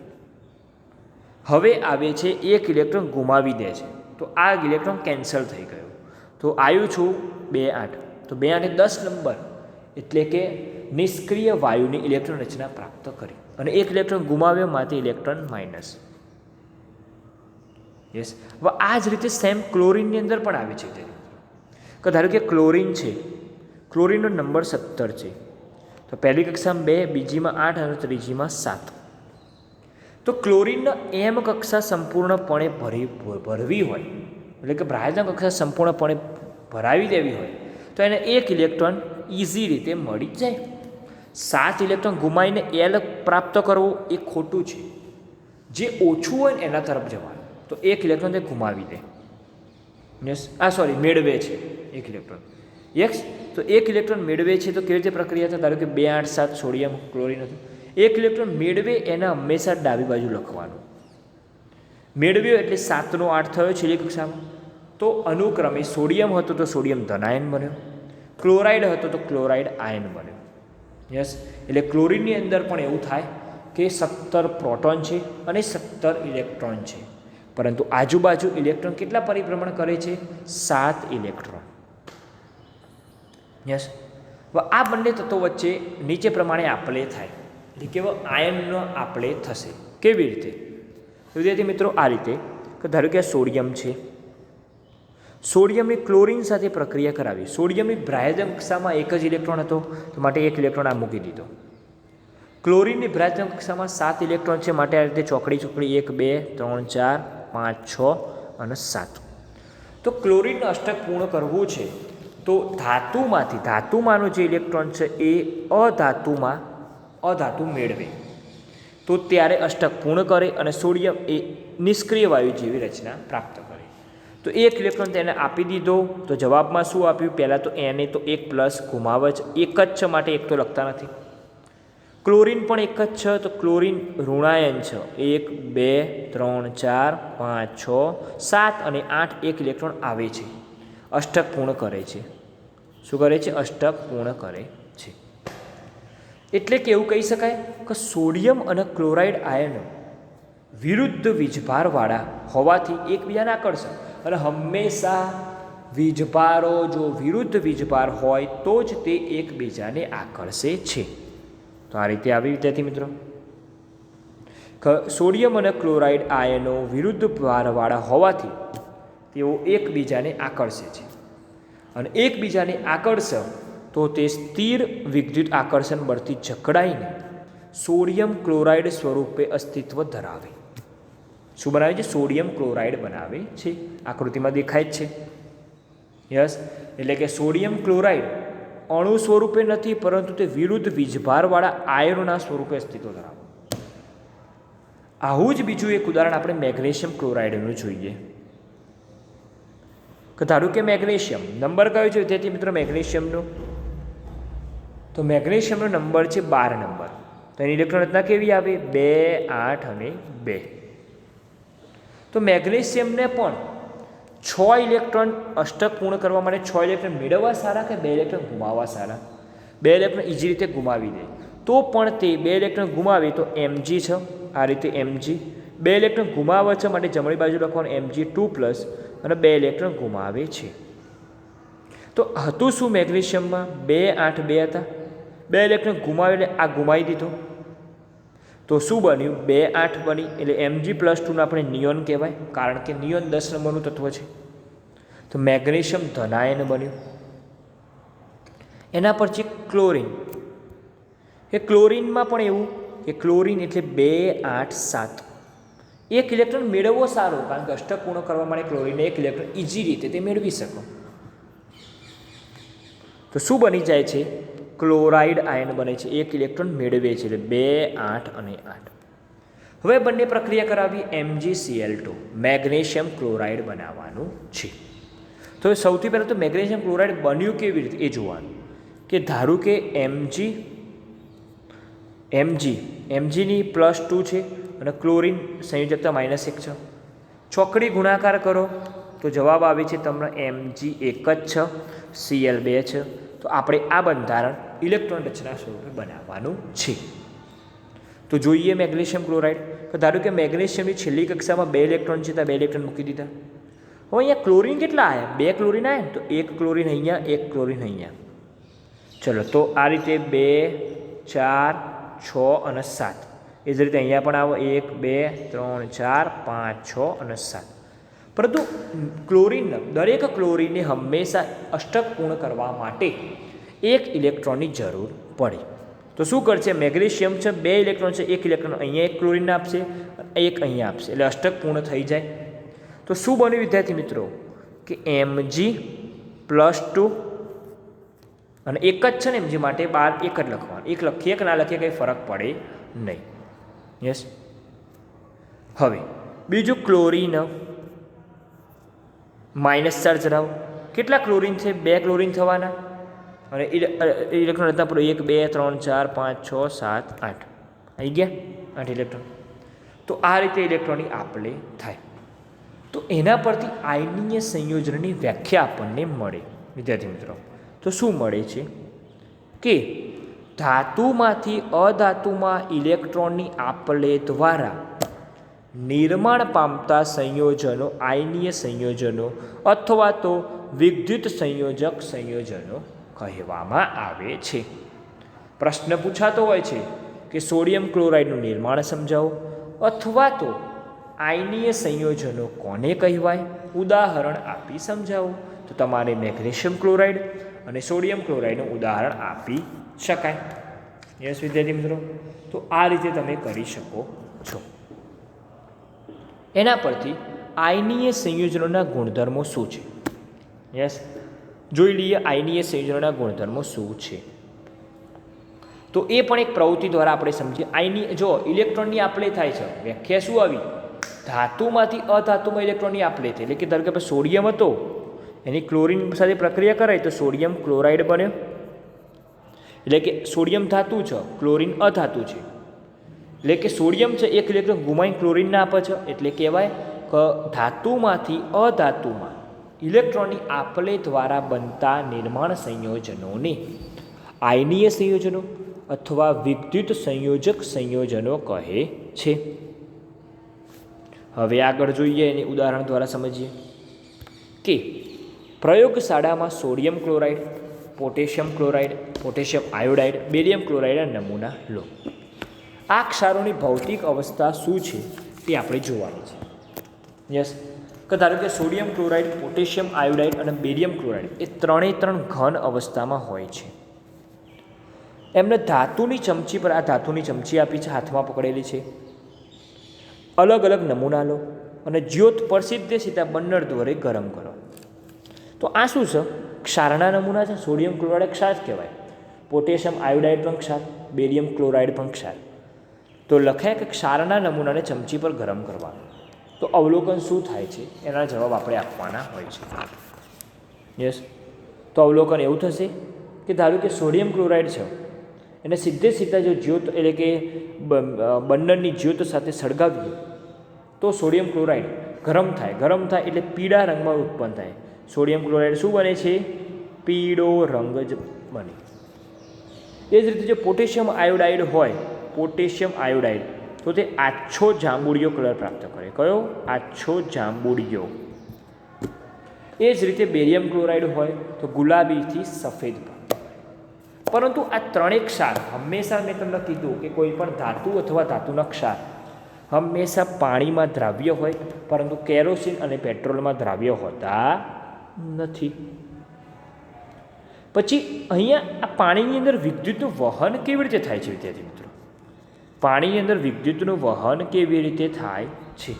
હવે આવે છે એક ઇલેક્ટ્રોન ગુમાવી દે છે, તો આ ઇલેક્ટ્રોન કેન્સલ થઈ ગયો. તો આવ્યું છું 2 8. તો 2 8 10 નંબર, એટલે કે નિષ્ક્રિય વાયુની ઇલેક્ટ્રોન રચના પ્રાપ્ત કરી અને એક ઇલેક્ટ્રોન ગુમાવ્યો, માટે ઇલેક્ટ્રોન માઇનસ. યસ, હવે આ જ રીતે સેમ ક્લોરિનની અંદર પણ આવે છે. કે ધારો કે ક્લોરીન છે, ક્લોરીનનો નંબર 17 છે, તો પહેલી કક્ષામાં 2, બીજીમાં 8 અને ત્રીજીમાં 7. તો ક્લોરીનનો એમ કક્ષા સંપૂર્ણપણે ભરવી હોય, એટલે કે બ્રાયઝન કક્ષા સંપૂર્ણપણે ભરાવી દેવી હોય તો એને 1 ઇલેક્ટ્રોન ઇઝી રીતે મળી જ જાય. 7 ઇલેક્ટ્રોન ગુમાવીને એલ પ્રાપ્ત કરવો એ ખોટું છે. જે ઓછું હોય ને એના તરફ જવાનું, તો 1 ઇલેક્ટ્રોન તે ગુમાવી દે. મેળવે છે 1 ઇલેક્ટ્રોન. યસ, તો 1 ઇલેક્ટ્રોન મેળવે છે તો કેવી રીતે પ્રક્રિયા થાય? ધારો કે 2, 8, 7 સોડિયમ ક્લોરીન હતું. 1 ઇલેક્ટ્રોન મેળવે એને હંમેશા ડાબી બાજુ લખવાનું. મેળવ્યો એટલે 7 નો 8 થયો છેલ્લી કક્ષામાં. તો અનુક્રમે સોડિયમ હતો તો સોડિયમ ધનાયન બન્યો, ક્લોરાઇડ હતો તો ક્લોરાઇડ આયન બન્યો. યસ, એટલે ક્લોરીનની અંદર પણ એવું થાય કે 17 પ્રોટોન છે અને 17 ઇલેક્ટ્રોન છે, પરંતુ આજુબાજુ ઇલેક્ટ્રોન કેટલા પરિભ્રમણ કરે છે? 7 ઇલેક્ટ્રોન. યસ, હવે આ બંને તત્વો વચ્ચે નીચે પ્રમાણે આપલે થાય, એટલે કેવો આયનનો આપલે થશે. કેવી રીતે? વિદ્યાર્થી મિત્રો, આ રીતે કે ધારો કે સોડિયમ છે, સોડિયમની ક્લોરીન સાથે પ્રક્રિયા કરાવી. સોડિયમની બ્રાયઝન કક્ષામાં 1 જ ઇલેક્ટ્રોન હતો, તો માટે 1 ઇલેક્ટ્રોન આ મૂકી દીધો. ક્લોરીનની બ્રાયઝન કક્ષામાં 7 ઇલેક્ટ્રોન છે, માટે આ રીતે ચોકડી 1, 2, 3, 4, 5, 6 અને 7. તો ક્લોરીનનું અષ્ટક પૂર્ણ કરવું છે તો ધાતુમાંનો જે ઇલેક્ટ્રોન છે એ અધાતુ મેળવે તો ત્યારે અષ્ટક પૂર્ણ કરે અને સોડિયમ એ નિષ્ક્રિય વાયુ જેવી રચના પ્રાપ્ત કરે. તો 1 ઇલેક્ટ્રોન તેને આપી દીધો, તો જવાબમાં શું આપ્યું? પહેલાં તો એને તો 1+ ગુમાવે જ, 1 જ છે માટે 1 તો લખતા નથી. ક્લોરીન પણ 1 જ છે, તો ક્લોરીન ઋણાયન છે. 1, 2, 3, 4, 5, 6, 7 અને 8 1 ઇલેક્ટ્રોન આવે છે, અષ્ટક પૂર્ણ કરે છે. શું કરે છે? અષ્ટક પૂર્ણ કરે છે. એટલે કે એવું કહી શકાય કે સોડિયમ અને ક્લોરાઇડ આયનો વિરુદ્ધ વીજભારવાળા હોવાથી એકબીજાને આકર્ષે, અને હંમેશા વીજભારો જો વિરુદ્ધ વીજભાર હોય તો જ તે એકબીજાને આકર્ષે છે. તો આ રીતે આવી વિદ્યાર્થી મિત્રો, સોડિયમ અને ક્લોરાઇડ આયનો વિરુદ્ધ ભારવાળા હોવાથી તેઓ એકબીજાને આકર્ષે છે, અને એકબીજાને આકર્ષે તો તે સ્થિર વિદ્યુત આકર્ષણ બળથી જકડાઈને સોડિયમ ક્લોરાઇડ સ્વરૂપે અસ્તિત્વ ધરાવે. શું બનાવે છે? સોડિયમ ક્લોરાઇડ બનાવે છે. આકૃતિમાં દેખાય જ છે. યસ, એટલે કે સોડિયમ ક્લોરાઇડ અણુ સ્વરૂપે નથી, પરંતુ તે વિરુદ્ધ વીજભારવાળા આયનોના સ્વરૂપે અસ્તિત્વ ધરાવે. આવું જ બીજું એક ઉદાહરણ આપણે મેગ્નેશિયમ ક્લોરાઇડનું જોઈએ. કે ધારો કે મેગ્નેશિયમ નંબર કયો છે વિદ્યાર્થી મિત્રો? મેગ્નેશિયમનો તો મેગ્નેશિયમનો નંબર છે 12 નંબર. તો એની ઇલેક્ટ્રોન રચના કેવી આવે? 2, 8 અને 2. તો મેગ્નેશિયમને પણ 6 ઇલેક્ટ્રોન અષ્ટક પૂર્ણ કરવા માટે 6 ઇલેક્ટ્રોન મેળવવા સારા કે 2 ઇલેક્ટ્રોન ગુમાવવા સારા? 2 ઇલેક્ટ્રોન ઇઝી રીતે ગુમાવી દે, તો પણ તે 2 ઇલેક્ટ્રોન ગુમાવે તો Mg છે, આ રીતે Mg. 2 ઇલેક્ટ્રોન ગુમાવે છે માટે જમણી બાજુ લખવાનું Mg2+, અને 2 ઇલેક્ટ્રોન ગુમાવે છે. તો હતું શું મેગ્નેશિયમમાં? 2, 8, 2 હતા. 2 ઇલેક્ટ્રોન ગુમાવે એટલે આ ગુમાવી દીધો, તો શું બન્યું? 2, 8 બની, એટલે Mg+2 આપણે નિયોન કહેવાય, કારણ કે નિયોન 10 નંબરનું તત્વ છે. તો મેગ્નેશિયમ ધનાયન બન્યું. એના પછી ક્લોરીન. એ ક્લોરીનમાં પણ એવું કે ક્લોરીન એટલે 2, 8, 7. 1 ઇલેક્ટ્રોન મેળવવો સારો, કારણ કે અષ્ટક પૂર્ણ કરવા માટે ક્લોરીનને 1 ઇલેક્ટ્રોન ઇઝી રીતે તે મેળવી શકો. તો શું બની જાય છે? ક્લોરાઇડ આયન બને છે. 1 ઇલેક્ટ્રોન મેળવે છે, એટલે 2, 8 અને 8. હવે બંને પ્રક્રિયા કરાવી MgCl2 મેગ્નેશિયમ ક્લોરાઇડ બનાવવાનું છે. તો સૌથી પહેલાં તો મેગ્નેશિયમ ક્લોરાઇડ બન્યું કેવી રીતે એ જોવાનું. કે ધારો કે Mgની +2 છે અને ક્લોરીન સંયોજકતા -1 છે. ચોકડી ગુણાકાર કરો તો જવાબ આવે છે તમને Mg 1 જ છે, Cl 2 છે. તો આપણે આ બંધારણ ઇલેક્ટ્રોન રચના સ્વરૂપે બનાવવાનું છે. તો જોઈએ મેગ્નેશિયમ ક્લોરાઇડ. તો ધારો કે મેગ્નેશિયમની છેલ્લી કક્ષામાં 2 ઇલેક્ટ્રોન છે, તો 2 ઇલેક્ટ્રોન મૂકી દીધા. હવે અહીંયા ક્લોરીન કેટલા આવ્યા? 2 ક્લોરીન આવ્યા, તો 1 ક્લોરીન અહીંયા, 1 ક્લોરીન અહીંયા. ચલો, તો આ રીતે 2, 4, 6 અને 7. એ જ રીતે અહીંયા પણ આવો 1, 2, 3, 4, 5, 6 અને 7. પરંતુ દરેક ક્લોરીનને હંમેશા અષ્ટક પૂર્ણ કરવા માટે એક ઇલેક્ટ્રોનની જરૂર પડે. તો શું કરશે? મેગ્નેશિયમ છે, 2 ઇલેક્ટ્રોન છે, 1 ઇલેક્ટ્રોન અહીંયા એક ક્લોરીનને આપશે, એક અહીંયા આપશે, એટલે અષ્ટક પૂર્ણ થઈ જાય. તો શું બન્યું વિદ્યાર્થી મિત્રો કે Mg+2 અને એક જ છે ને Mg માટે બાર એક જ લખવાનું, એક લખીએ કે ના લખીએ કંઈ ફરક પડે નહીં. યસ. હવે બીજું ક્લોરીન -4 ધરાવો. કેટલા ક્લોરીન છે? 2 ક્લોરીન થવાના અને ઇલેક્ટ્રોન હતા પૂરો 1 2 3 4 5 6 7 8 આવી ગયા 8 ઇલેક્ટ્રોન. તો આ રીતે ઇલેક્ટ્રોનની આપલે થાય. તો એના પરથી આયનીય સંયોજનની વ્યાખ્યા આપણને મળે વિદ્યાર્થી મિત્રો. તો શું મળે છે કે ધાતુમાંથી અધાતુમાં ઇલેક્ટ્રોનની આપલે દ્વારા નિર્માણ પામતા સંયોજનો આયનીય સંયોજનો અથવા તો વિદ્યુત સંયોજક સંયોજનો કહેવામાં આવે છે. પ્રશ્ન પૂછાતો હોય છે કે સોડિયમ ક્લોરાઇડનું નિર્માણ સમજાવો અથવા તો આયનીય સંયોજનો કોને કહેવાય, ઉદાહરણ આપી સમજાવો. તો તમારે મેગ્નેશિયમ ક્લોરાઇડ અને સોડિયમ ક્લોરાઇડનું ઉદાહરણ આપી શકાય. યસ વિદ્યાર્થી મિત્રો. તો આ રીતે તમે કરી શકો છો. એના પરથી આયનીય સંયોજનોના ગુણધર્મો શું છે? યસ, જોઈ લઈએ આયનીય સંયોજનોના ગુણધર્મો શું છે. તો એ પણ એક પ્રવૃત્તિ દ્વારા આપણે સમજીએ. જો ઇલેક્ટ્રોનની આપલે થાય છે, વ્યાખ્યા શું આવી? ધાતુમાંથી અધાતુમાં ઇલેક્ટ્રોનની આપલે થઈ. એટલે કે ધારો કે આપણે સોડિયમ હતો, એની ક્લોરીન સાથે પ્રક્રિયા કરાય તો સોડિયમ ક્લોરાઇડ બન્યો. એટલે કે સોડિયમ ધાતુ છે, ક્લોરીન અધાતુ છે. એટલે કે સોડિયમ છે એક ઇલેક્ટ્રોન ગુમાવીને ક્લોરીનને આપે છે, એટલે કહેવાય કે ધાતુમાંથી અધાતુમાં ઇલેક્ટ્રોનની આપલે દ્વારા બનતા નિર્માણ સંયોજનોને આયનીય સંયોજનો અથવા વિદ્યુત સંયોજક સંયોજનો કહે છે. હવે આગળ જોઈએ, એની ઉદાહરણ દ્વારા સમજીએ કે પ્રયોગશાળામાં sodium chloride, potassium chloride, potassium iodide, barium ક્લોરાઇડના નમૂના લો. આ ક્ષારોની ભૌતિક અવસ્થા શું છે તે આપણે જોવાની છે. યસ, કે ધારો કે સોડિયમ ક્લોરાઇડ, પોટેશિયમ આયોડાઇડ અને બેરિયમ ક્લોરાઇડ એ ત્રણ ઘન અવસ્થામાં હોય છે. એમને ધાતુની ચમચી પર, આ ધાતુની ચમચી આપી છે, હાથમાં પકડેલી છે. અલગ અલગ નમૂના લો અને જ્યોત પર સીધે બર્નર દ્વારા ગરમ કરો. તો આ શું છે? ક્ષારના નમૂના છે. સોડિયમ ક્લોરાઇડ ક્ષાર કહેવાય, પોટેશિયમ આયોડાઇડ પણ ક્ષાર, બેરિયમ ક્લોરાઇડ પણ ક્ષાર. તો લખાય કે ક્ષારના નમૂનાને ચમચી પર ગરમ કરવાનું. તો અવલોકન શું થાય છે એના જવાબ આપણે આપવાના હોય છે. યસ, તો અવલોકન એવું થશે કે ધારો કે સોડિયમ ક્લોરાઇડ છે, એને સીધા જો જ્યોત એટલે કે બર્નરની જ્યોત સાથે સળગાવીએ તો સોડિયમ ક્લોરાઇડ ગરમ થાય એટલે પીળા રંગમાં ઉત્પન્ન થાય. સોડિયમ ક્લોરાઇડ શું બને છે? પીળો રંગ જ બને. એ જ રીતે જો પોટેશિયમ આયોડાઇડ હોય, પોટેશિયમ આયોડાઇડ, તો તે આછો જાંબુડિયો કલર પ્રાપ્ત કરે. કયો? આછો જાંબુડિયો. એ જ રીતે બેરિયમ ક્લોરાઇડ હોય તો ગુલાબીથી સફેદ. પરંતુ આ ત્રણેય ક્ષાર હંમેશા, મેં તમને કીધું કે કોઈ પણ ધાતુ અથવા ધાતુના ક્ષાર હંમેશા પાણીમાં દ્રાવ્ય હોય, પરંતુ કેરોસીન અને પેટ્રોલમાં દ્રાવ્ય હોતા નથી. પછી અહીંયા આ પાણીની અંદર વિદ્યુતનું વહન કેવી રીતે થાય છે વિદ્યાર્થી મિત્રો? પાણીની અંદર વિદ્યુતનું વહન કેવી રીતે થાય છે?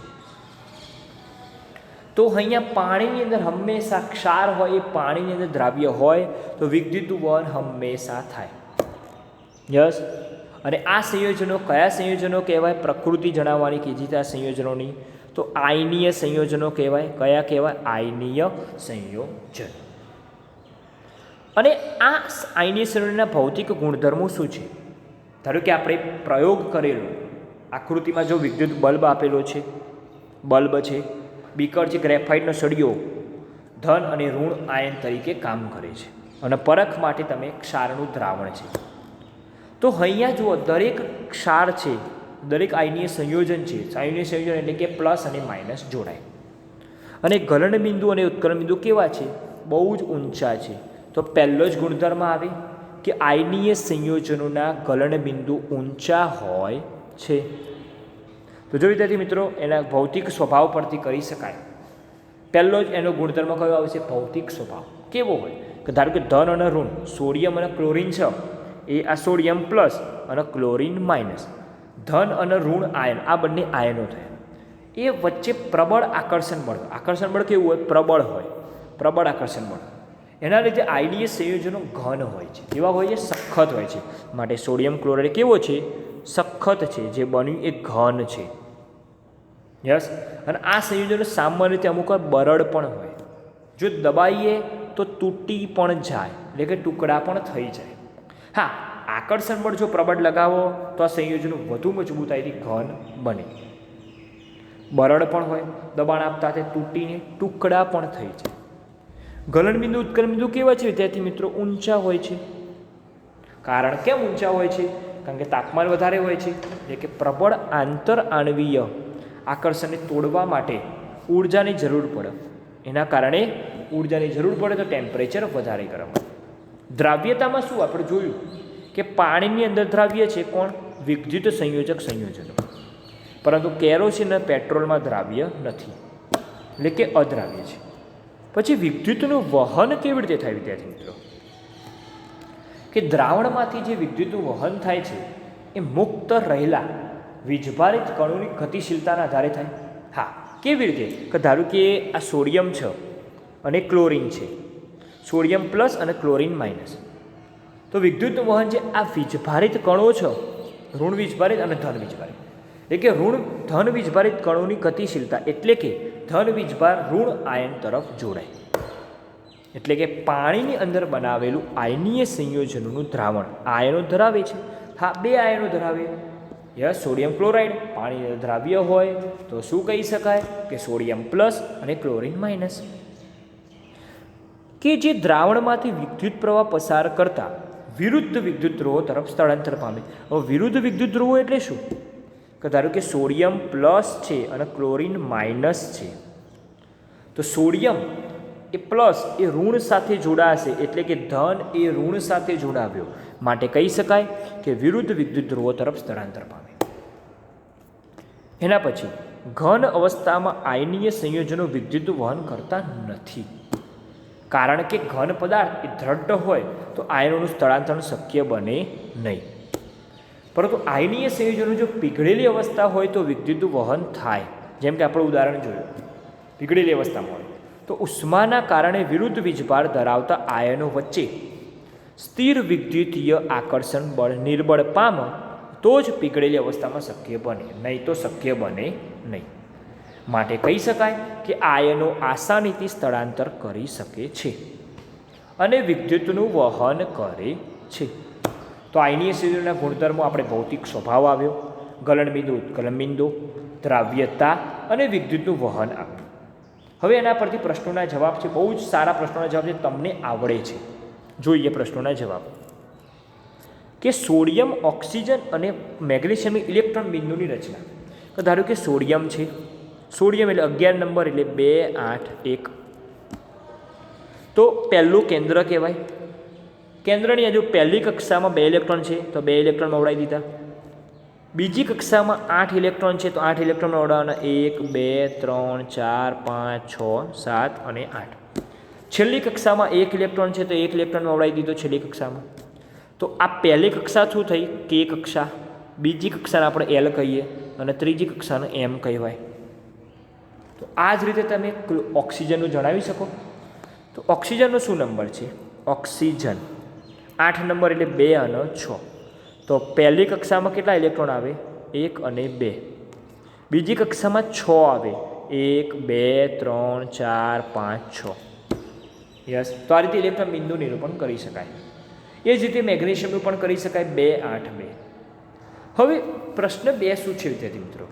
તો અહીંયા પાણીની અંદર હંમેશા ક્ષાર હોય, એ પાણીની અંદર દ્રાવ્ય હોય તો વિદ્યુતનું વહન હંમેશા થાય. યસ, અને આ સંયોજનો કયા સંયોજનો કહેવાય? પ્રકૃતિ જણાવવાની કીધી આ સંયોજનોની, તો આયનીય સંયોજનો કહેવાય. કયા કહેવાય? આયનીય સંયોજન. અને આ આયનીય સંયોજનના ભૌતિક ગુણધર્મો શું છે? ધારો કે આપણે પ્રયોગ કરેલો, આકૃતિમાં જો વિદ્યુત બલ્બ આપેલો છે, બલ્બ છે, બીકર છે, ગ્રેફાઇટનો સળિયો ધન અને ઋણ આયન તરીકે કામ કરે છે, અને પરખ માટે તમે ક્ષારનું દ્રાવણ છે. તો અહીંયા જુઓ, દરેક ક્ષાર છે, દરેક આયનીય સંયોજન છે. આયનીય સંયોજન એટલે કે પ્લસ અને માઇનસ જોડાય. અને ગલન બિંદુ અને ઉત્કલન બિંદુ કેવા છે? બહુ જ ઊંચા છે. તો પહેલો જ ગુણધર્મ આવે કે આયનીય સંયોજનોના ગલન બિંદુ ઊંચા હોય છે. તો જો વિદ્યાર્થી મિત્રો, એના ભૌતિક સ્વભાવ પરથી કરી શકાય પહેલો જ એનો ગુણધર્મ કયો આવશે? ભૌતિક સ્વભાવ. કેવો હોય કે ધારો કે ધન અને ઋણ, સોડિયમ અને ક્લોરિન છે, એ આ સોડિયમ પ્લસ અને ક્લોરિન માઇનસ, ધન અને ઋણ આયન, આ બંને આયનો થયા. એ વચ્ચે પ્રબળ આકર્ષણ બળ. આકર્ષણ બળ કેવું હોય? પ્રબળ હોય, પ્રબળ આકર્ષણ બળ. એના લીધે આયનીય સંયોજનો ઘન હોય છે. કેવા હોય છે? સખત હોય છે. માટે સોડિયમ ક્લોરાઇડ કેવો છે? સખત છે. જે બન્યું એ ઘન છે. યસ. અને આ સંયોજનો સામાન્ય રીતે અમુક વાર બરડ પણ હોય. જો દબાઈએ તો તૂટી પણ જાય, એટલે કે ટુકડા પણ થઈ જાય. હા, આકર્ષણ બળ જો પ્રબળ લગાવો તો આ સંયોજનો વધુ મજબૂતાઈથી ઘન બને. બરડ પણ હોય, દબાણ આપતા તે તૂટીને ટુકડા પણ થઈ જાય. ગલનબિંદુ ઉત્કલનબિંદુ કેવા છે વિદ્યાર્થી મિત્રો? ઊંચા હોય છે. કારણ કેમ ઊંચા હોય છે? કારણ કે તાપમાન વધારે હોય છે, એટલે કે પ્રબળ આંતર આણવીય આકર્ષણને તોડવા માટે ઊર્જાની જરૂર પડે. એના કારણે ઊર્જાની જરૂર પડે તો ટેમ્પરેચર વધારે ગરમ. દ્રાવ્યતામાં શું આપણે જોયું કે પાણીની અંદર દ્રાવ્ય છે કોણ? વિદ્યુત સંયોજક સંયોજનો. પરંતુ કેરોસીન અને પેટ્રોલમાં દ્રાવ્ય નથી, એટલે કે અદ્રાવ્ય છે. પછી વિદ્યુતનું વહન કેવી રીતે થાય વિદ્યાર્થી મિત્રો? કે દ્રાવણમાંથી જે વિદ્યુતનું વહન થાય છે એ મુક્ત રહેલા વીજભારિત કણોની ગતિશીલતાના આધારે થાય. હા, કેવી રીતે? કે ધારો કે આ સોડિયમ છે અને ક્લોરિન છે, સોડિયમ પ્લસ અને ક્લોરિન માઇનસ. તો વિદ્યુતનું વહન છે આ વીજભારિત કણો છે, ઋણ વીજભારિત અને ધન વીજભારિત, એટલે કે ધન વીજભારિત કણોની ગતિશીલતા, એટલે કે ધન વીજભાર ઋણ આયન તરફ જોડાય. એટલે કે પાણીની અંદર બનાવેલું આયનીય સંયોજનોનું દ્રાવણ આયનો ધરાવે છે. હા, બે આયનો ધરાવે. યસ, સોડિયમ ક્લોરાઇડ પાણી દ્રાવ્ય હોય તો શું કહી શકાય? કે સોડિયમ પ્લસ અને ક્લોરિન માઇનસ. કે જે દ્રાવણમાંથી વિદ્યુત પ્રવાહ પસાર કરતા વિરુદ્ધ વિદ્યુત ધ્રુવો તરફ સ્થળાંતર પામે. હવે વિરુદ્ધ વિદ્યુત ધ્રુવો એટલે શું? કે ધારો કે સોડિયમ પ્લસ છે અને ક્લોરિન માઇનસ છે, તો સોડિયમ એ પ્લસ એ ઋણ સાથે જોડાશે, એટલે કે ધન એ ઋણ સાથે જોડાવ્યો, માટે કહી શકાય કે વિરુદ્ધ વિદ્યુત ધ્રુવો તરફ સ્થળાંતર પામે. એના પછી ઘન અવસ્થામાં આયનીય સંયોજનો વિદ્યુત વહન કરતા નથી. કારણ કે ઘન પદાર્થ એ દ્રઢ હોય તો આયનોનું સ્થળાંતર શક્ય બને નહીં. પરંતુ આયનીય સંયોજનો જો પીગળેલી અવસ્થા હોય તો વિદ્યુત વહન થાય. જેમ કે આપણે ઉદાહરણ જોયું, પીગળેલી અવસ્થામાં હોય તો ઉષ્માના કારણે વિરુદ્ધ વીજભાર ધરાવતા આયનો વચ્ચે સ્થિર વિદ્યુતીય આકર્ષણ બળ નિર્બળ પામે તો જ પીગળેલી અવસ્થામાં શક્ય બને, નહીં તો શક્ય બને નહીં. માટે કહી શકાય કે આયનો આસાનીથી સ્થળાંતર કરી શકે છે અને વિદ્યુતનું વહન કરે છે. તો આયનીય સંયોજનોના ગુણધર્મો આપણે ભૌતિક સ્વભાવ આવ્યો, ગલનબિંદુ ઉત્કલનબિંદુ, દ્રાવ્યતા અને વિદ્યુતનું વહન આવ્યું. હવે એના પરથી પ્રશ્નોના જવાબ છે, બહુ જ સારા પ્રશ્નોના જવાબ છે, તમને આવડે છે. જોઈએ પ્રશ્નોના જવાબ. કે સોડિયમ, ઓક્સિજન અને મેગ્નેશિયમની ઇલેક્ટ્રોન બિંદુની રચના. તો ધારો કે સોડિયમ છે, સોડિયમ એટલે 11 નંબર એટલે 2 8 1. તો પહેલું કેન્દ્ર કહેવાય. કેન્દ્રની આજુ પહેલી કક્ષામાં 2 ઇલેક્ટ્રોન છે તો 2 ઇલેક્ટ્રોન મવડાવી દીધા. બીજી કક્ષામાં 8 ઇલેક્ટ્રોન છે તો 8 ઇલેક્ટ્રોન મવડાવવાના, 1 2 3 4 5 6 7 અને 8. છેલ્લી કક્ષામાં 1 ઇલેક્ટ્રોન છે તો 1 ઇલેક્ટ્રોન મવડાવી દીધો છેલ્લી કક્ષામાં. તો આ પહેલી કક્ષા શું થઈ? કે કક્ષા. બીજી કક્ષાને આપણે એલ કહીએ અને ત્રીજી કક્ષાને એમ કહેવાય. તો આ જ રીતે તમે ઓક્સિજનનું જણાવી શકો. તો ઓક્સિજનનો શું નંબર છે? ઓક્સિજન 8 નંબર એટલે 2 અને 6. તો પહેલી કક્ષામાં કેટલા ઇલેક્ટ્રોન આવે? 1 અને 2. બીજી કક્ષામાં 6 આવે, 1 2 3 4 5 6. યસ. તો આ રીતે ઇલેક્ટ્રોન બિંદુ નિરૂપણ કરી શકાય. એ જ રીતે મેગ્નેશિયમનું પણ કરી શકાય, 2 8 2. હવે પ્રશ્ન 2 શું છે વિદ્યાર્થી મિત્રો?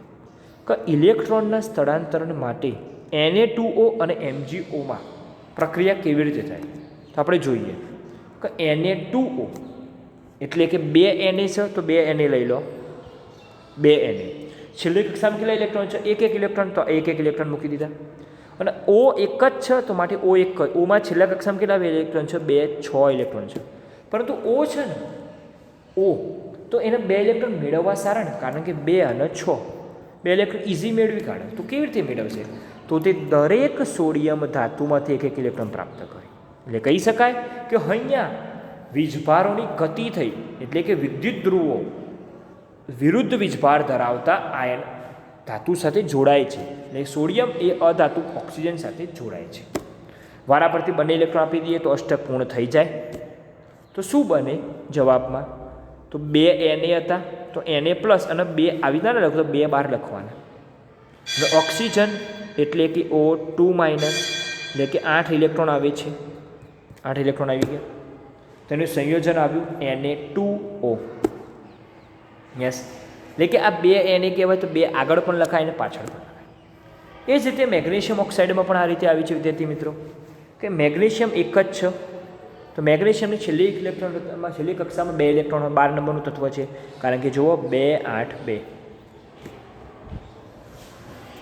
કે ઇલેક્ટ્રોનના સ્થળાંતરણ માટે Na2O અને MgOમાં પ્રક્રિયા કેવી રીતે થાય? તો આપણે જોઈએ કે Na2O એટલે કે 2 Na છે તો 2 Na લઈ લો, 2 Na. છેલ્લી કક્ષામાં કેટલા ઇલેક્ટ્રોન છે? 1 1 ઇલેક્ટ્રોન, તો 1 1 ઇલેક્ટ્રોન મૂકી દીધા. અને O એક જ છે તો માટે O એક જ. ઓમાં છેલ્લા કક્ષામાં કેટલા ઇલેક્ટ્રોન છે? 2 6 ઇલેક્ટ્રોન છે. પરંતુ O છે ને, O તો એને 2 ઇલેક્ટ્રોન મેળવવા સારા ને, કારણ કે 2 અને 6 2 ઇલેક્ટ્રોન ઇઝી મેળવી કાઢે. તો કેવી રીતે મેળવશે? તો તે દરેક સોડિયમ ધાતુમાંથી એક ઇલેક્ટ્રોન પ્રાપ્ત કરે. એટલે કહી શકાય કે અહીંયા વીજભારોની ગતિ થઈ, એટલે કે વિદ્યુત ધ્રુવો વિરુદ્ધ વીજભાર ધરાવતા આયન ધાતુ સાથે જોડાય છે. એટલે સોડિયમ એ અધાતુ ઓક્સિજન સાથે જોડાય છે. વારા પરથી બંને ઇલેક્ટ્રોન આપી દઈએ તો અષ્ટક પૂર્ણ થઈ જાય. તો શું બને જવાબમાં? તો 2 Na હતા, તો Na પ્લસ અને 2 આવી ના લખો તો 2 બહાર લખવાના. ઓક્સિજન એટલે કે O2 માઇનસ, એટલે કે 8 ઇલેક્ટ્રોન આવે છે. 8 ઇલેક્ટ્રોન આવી ગયા. તેનું સંયોજન આવ્યું Na2O. યસ, એટલે કે આ 2 Na કહેવાય તો 2 આગળ પણ લખાય અને પાછળ પણ લખાય. એ જ રીતે મેગ્નેશિયમ ઓક્સાઇડમાં પણ આ રીતે આવી છે વિદ્યાર્થી મિત્રો, કે મેગ્નેશિયમ એક જ છે. તો મેગ્નેશિયમની છેલ્લી ઇલેક્ટ્રોનમાં છેલ્લી કક્ષામાં 2 ઇલેક્ટ્રોન 12 નંબરનું તત્વ છે, કારણ કે જુઓ 2 8 2.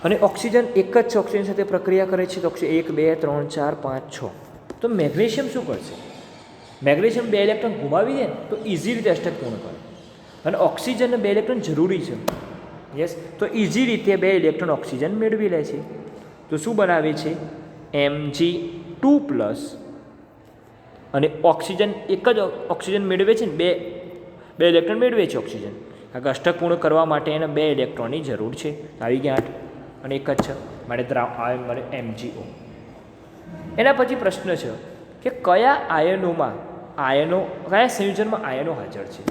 અને ઓક્સિજન એક જ છે, ઓક્સિજન સાથે પ્રક્રિયા કરે છે. તો 1 2 3 4 5 6. તો મેગ્નેશિયમ શું કરશે? મેગ્નેશિયમ 2 ઇલેક્ટ્રોન ગુમાવી દે તો ઇઝી રીતે અષ્ટક પૂર્ણ કરે. અને ઓક્સિજનને 2 ઇલેક્ટ્રોન જરૂરી છે. યસ, તો ઇઝી રીતે 2 ઇલેક્ટ્રોન ઓક્સિજન મેળવી લે છે. તો શું બનાવે છે? Mg2 plus. અને ઓક્સિજન એક જ ઓક્સિજન મેળવે છે ને, 2 ઇલેક્ટ્રોન મેળવે છે ઓક્સિજન, કારણ કે અષ્ટક પૂર્ણ કરવા માટે એને 2 ઇલેક્ટ્રોનની જરૂર છે. આવી ગયા 8 અને એક જ છે, માટે મળે MgO. એના પછી પ્રશ્ન છે કે કયા કયા સંયોજનમાં આયનો હાજર છે?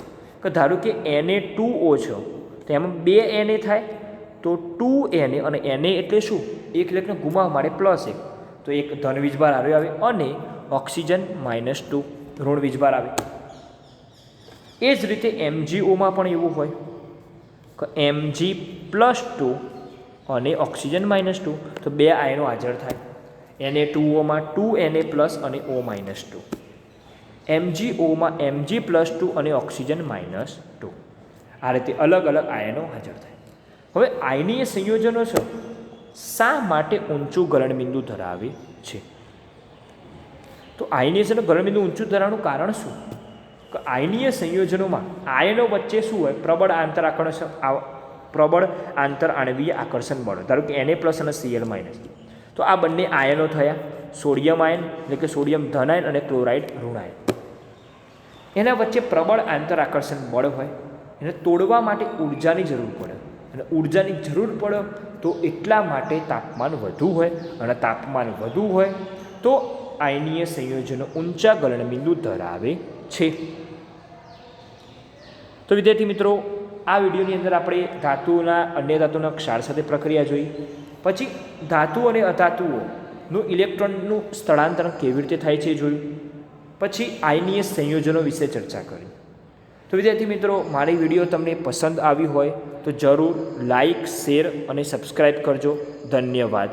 કે ધારો કે Na2O છે, તો એમાં 2 Na થાય, તો 2 Na, અને Na એટલે શું? એક ઇલેક્ટ્રોન ગુમાવવા માટે +1, તો એક ધન વીજભાર આવે, અને ઓક્સિજન -2 ઋણ વીજભાર આવે. એ જ રીતે MgOમાં પણ એવું હોય કે Mg+2 અને ઓક્સિજન -2, તો 2 આયનો હાજર થાય. Na2Oમાં 2 Na પ્લસ અને O -2. MgOમાં Mg+2 અને ઓક્સિજન -2. આ રીતે અલગ અલગ આયનો હાજર થાય. હવે આયનીય સંયોજનો છે શા માટે ઊંચું ગલનબિંદુ ધરાવે છે? તો આયનીય ગલનબિંદુ ઊંચું ધરાવવાનું કારણ શું? કે આયનીય સંયોજનોમાં આયનો વચ્ચે શું હોય? પ્રબળ આંતર આણવીય આકર્ષણ બળ. ધારો કે Na પ્લસ અને Cl માઇનસ. તો આ બંને આયનો થયા સોડિયમ આયન, એટલે કે સોડિયમ ધન આયન અને ક્લોરાઇડ ઋણ આયન. એના વચ્ચે પ્રબળ આંતર આકર્ષણ બળ હોય, એને તોડવા માટે ઉર્જાની જરૂર પડે, અને ઉર્જાની જરૂર પડે તો એટલા માટે તાપમાન વધુ હોય, અને તાપમાન વધુ હોય તો આયનીય સંયોજનો ઊંચા ગલનબિંદુ ધરાવે છે. તો વિદ્યાર્થી મિત્રો, આ વિડીયોની અંદર આપણે અન્ય ધાતુના ક્ષાર સાથે પ્રક્રિયા જોઈ, પછી ધાતુ અને અધાતુઓનું ઇલેક્ટ્રોનનું સ્થળાંતરણ કેવી રીતે થાય છે જોયું, પછી આયનીય સંયોજનો વિશે ચર્ચા કરી. તો વિદ્યાર્થી મિત્રો, મારી વિડીયો તમને પસંદ આવી હોય તો જરૂર લાઈક, શેર અને સબસ્ક્રાઈબ કરજો. ધન્યવાદ.